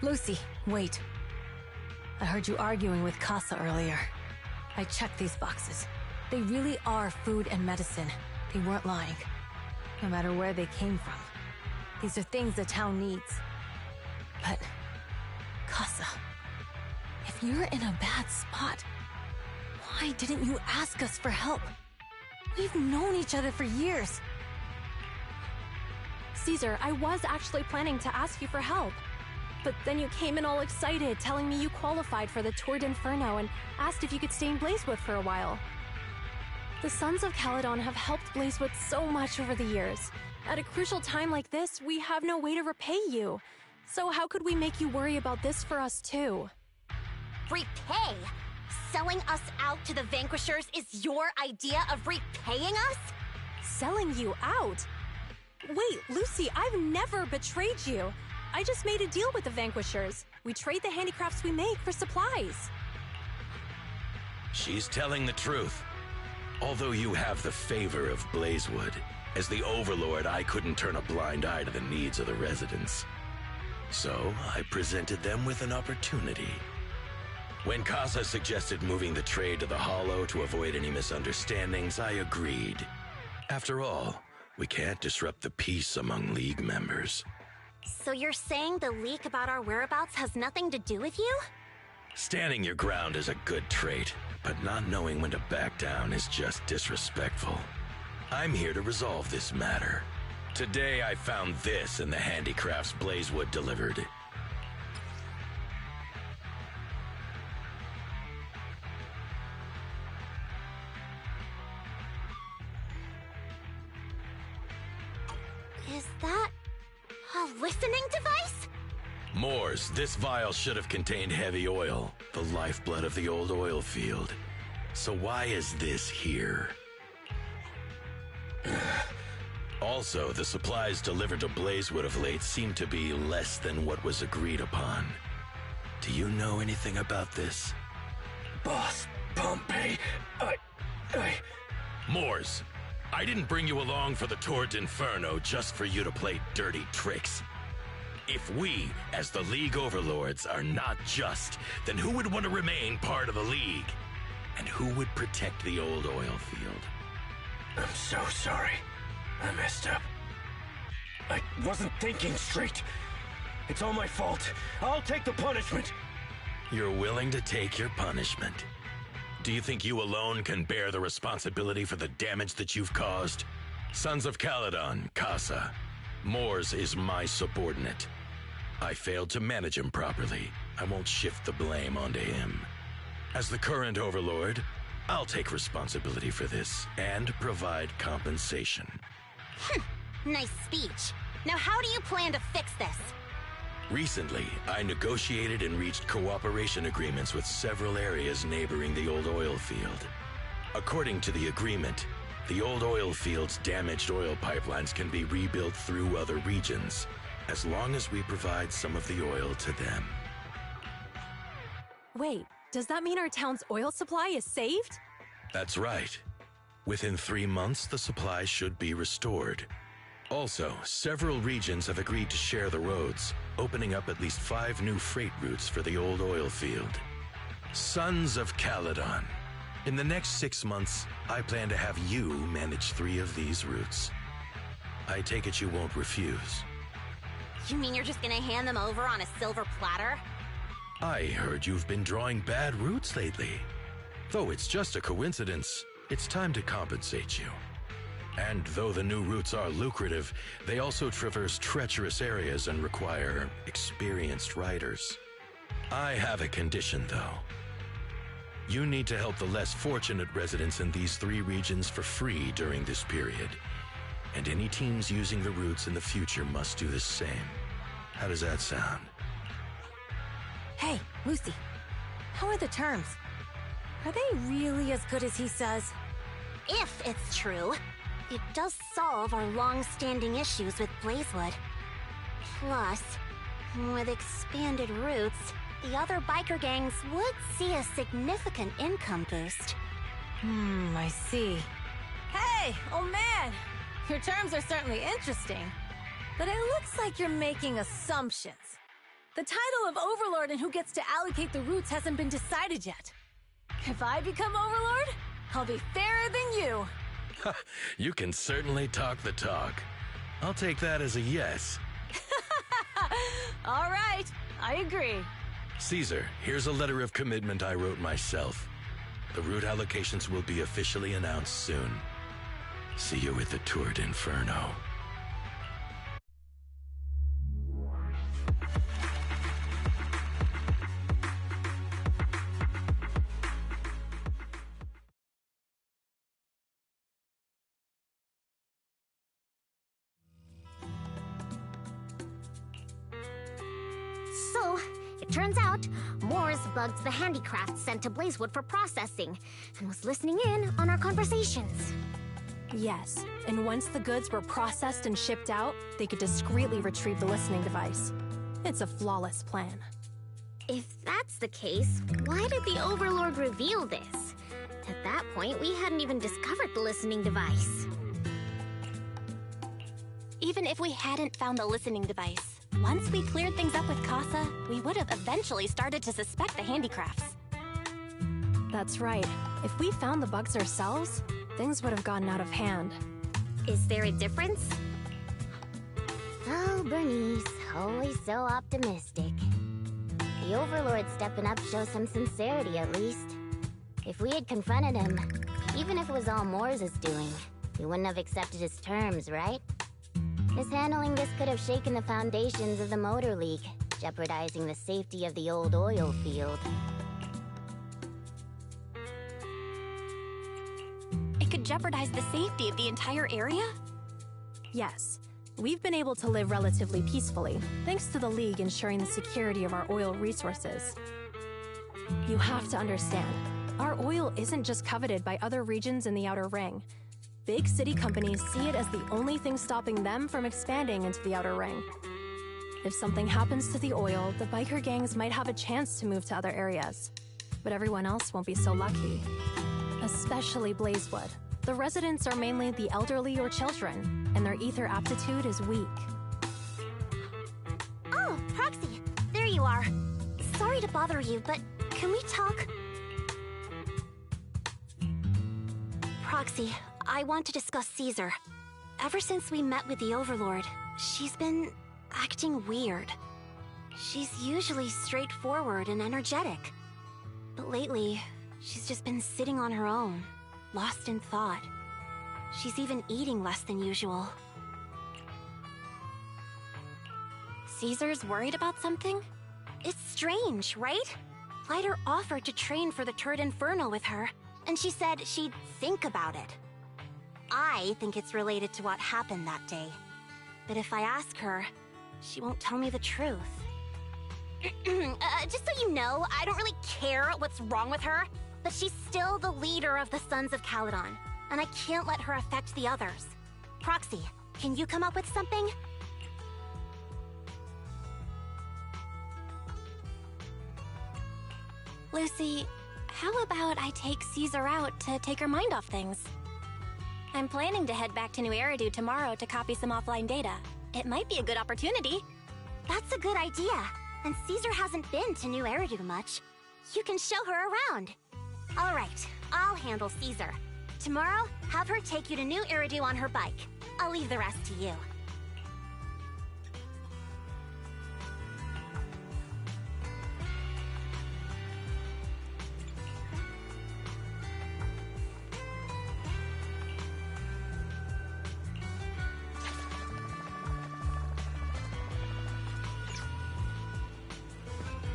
Lucy, wait. I heard you arguing with Casa earlier. I checked these boxes. They really are food and medicine. They weren't lying. No matter where they came from. These are things the town needs. But, Casa, if you're in a bad spot, why didn't you ask us for help? We've known each other for years. Caesar, I was actually planning to ask you for help. But then you came in all excited, telling me you qualified for the Tour d'Inferno and asked if you could stay in Blazewood for a while. The Sons of Caledon have helped Blazewood so much over the years. At a crucial time like this, we have no way to repay you. So how could we make you worry about this for us too? Repay? Selling us out to the Vanquishers is your idea of repaying us? Selling you out? Wait, Lucy, I've never betrayed you. I just made a deal with the Vanquishers. We trade the handicrafts we make for supplies. She's telling the truth. Although you have the favor of Blazewood, as the Overlord, I couldn't turn a blind eye to the needs of the residents. So, I presented them with an opportunity. When Casa suggested moving the trade to the Hollow to avoid any misunderstandings, I agreed. After all, we can't disrupt the peace among League members. So you're saying the leak about our whereabouts has nothing to do with you? Standing your ground is a good trait, but not knowing when to back down is just disrespectful. I'm here to resolve this matter. Today I found this in the handicrafts Blazewood delivered. Is that a listening device? Moors, this vial should have contained heavy oil, the lifeblood of the old oil field. So why is this here? Also, the supplies delivered to Blazewood of late seem to be less than what was agreed upon. Do you know anything about this? Boss, Pompeii, I... Moors, I didn't bring you along for the Tour d'Inferno just for you to play dirty tricks. If we, as the League Overlords, are not just, then who would want to remain part of the League? And who would protect the old oil field? I'm so sorry. I messed up. I wasn't thinking straight. It's all my fault. I'll take the punishment. You're willing to take your punishment. Do you think you alone can bear the responsibility for the damage that you've caused? Sons of Caledon, Casa. Mors is my subordinate. I failed to manage him properly. I won't shift the blame onto him. As the current overlord, I'll take responsibility for this and provide compensation. Nice speech. Now how do you plan to fix this? Recently, I negotiated and reached cooperation agreements with several areas neighboring the old oil field. According to the agreement, the old oil field's damaged oil pipelines can be rebuilt through other regions, as long as we provide some of the oil to them. Wait, does that mean our town's oil supply is saved? That's right. Within 3 months, the supply should be restored. Also, several regions have agreed to share the roads, opening up at least 5 new freight routes for the old oil field. Sons of Caledon. In the next 6 months, I plan to have you manage 3 of these routes. I take it you won't refuse. You mean you're just gonna hand them over on a silver platter? I heard you've been drawing bad routes lately. Though it's just a coincidence, it's time to compensate you. And though the new routes are lucrative, they also traverse treacherous areas and require experienced riders. I have a condition, though. You need to help the less fortunate residents in these 3 regions for free during this period. And any teams using the routes in the future must do the same. How does that sound? Hey, Lucy. How are the terms? Are they really as good as he says? If it's true, it does solve our long-standing issues with Blazewood. Plus, with expanded routes, the other biker gangs would see a significant income boost. I see. Hey, old man! Your terms are certainly interesting, but it looks like you're making assumptions. The title of Overlord and who gets to allocate the routes hasn't been decided yet. If I become Overlord, I'll be fairer than you. You can certainly talk the talk. I'll take that as a yes. All right, I agree. Caesar, here's a letter of commitment I wrote myself. The route allocations will be officially announced soon. See you at the Tour d'Inferno. So, it turns out, Mors bugged the handicrafts sent to Blazewood for processing, and was listening in on our conversations. Yes, and once the goods were processed and shipped out, they could discreetly retrieve the listening device. It's a flawless plan. If that's the case, why did the Overlord reveal this? At that point, we hadn't even discovered the listening device. Even if we hadn't found the listening device, once we cleared things up with Casa, we would have eventually started to suspect the handicrafts. That's right. If we found the bugs ourselves, things would have gotten out of hand. Is there a difference? Oh, Bernice, always so optimistic. The Overlord stepping up shows some sincerity, at least. If we had confronted him, even if it was all Mors' doing, we wouldn't have accepted his terms, right? Mishandling this could have shaken the foundations of the Motor League, jeopardizing the safety of the old oil field. It could jeopardize the safety of the entire area? Yes. We've been able to live relatively peacefully, thanks to the League ensuring the security of our oil resources. You have to understand, our oil isn't just coveted by other regions in the Outer Ring. Big city companies see it as the only thing stopping them from expanding into the Outer Ring. If something happens to the oil, the biker gangs might have a chance to move to other areas. But everyone else won't be so lucky. Especially Blazewood, The residents are mainly the elderly or children, and their ether aptitude is weak. Oh, Proxy, there you are. Sorry to bother you, but can we talk? Proxy, I want to discuss Caesar. Ever since we met with the Overlord, she's been acting weird. She's usually straightforward and energetic. But lately, she's just been sitting on her own, lost in thought. She's even eating less than usual. Caesar's worried about something? It's strange, right? Lighter offered to train for the Turd Inferno with her, and she said she'd think about it. I think it's related to what happened that day. But if I ask her, she won't tell me the truth. Just so you know, I don't really care what's wrong with her, but she's still the leader of the Sons of Caledon, and I can't let her affect the others. Proxy, can you come up with something? Lucy, how about I take Caesar out to take her mind off things? I'm planning to head back to New Eridu tomorrow to copy some offline data. It might be a good opportunity. That's a good idea. And Caesar hasn't been to New Eridu much. You can show her around. All right, I'll handle Caesar. Tomorrow, have her take you to New Eridu on her bike. I'll leave the rest to you.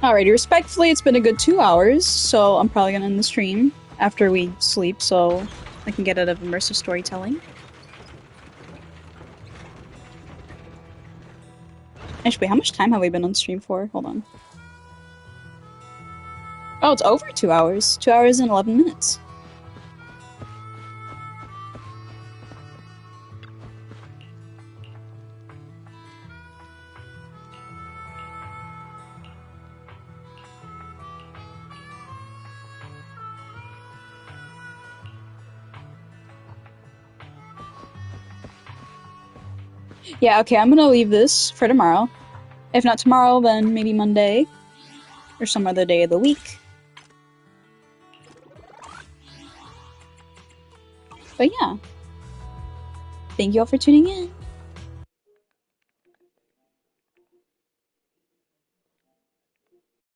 Alrighty, respectfully, it's been a good 2 hours, so I'm probably gonna end the stream after we sleep so I can get out of immersive storytelling. Actually, how much time have we been on stream for? Hold on. Oh, it's over 2 hours. 2 hours and 11 minutes. Yeah, okay, I'm gonna leave this for tomorrow. If not tomorrow, then maybe Monday. Or some other day of the week. But yeah. Thank you all for tuning in.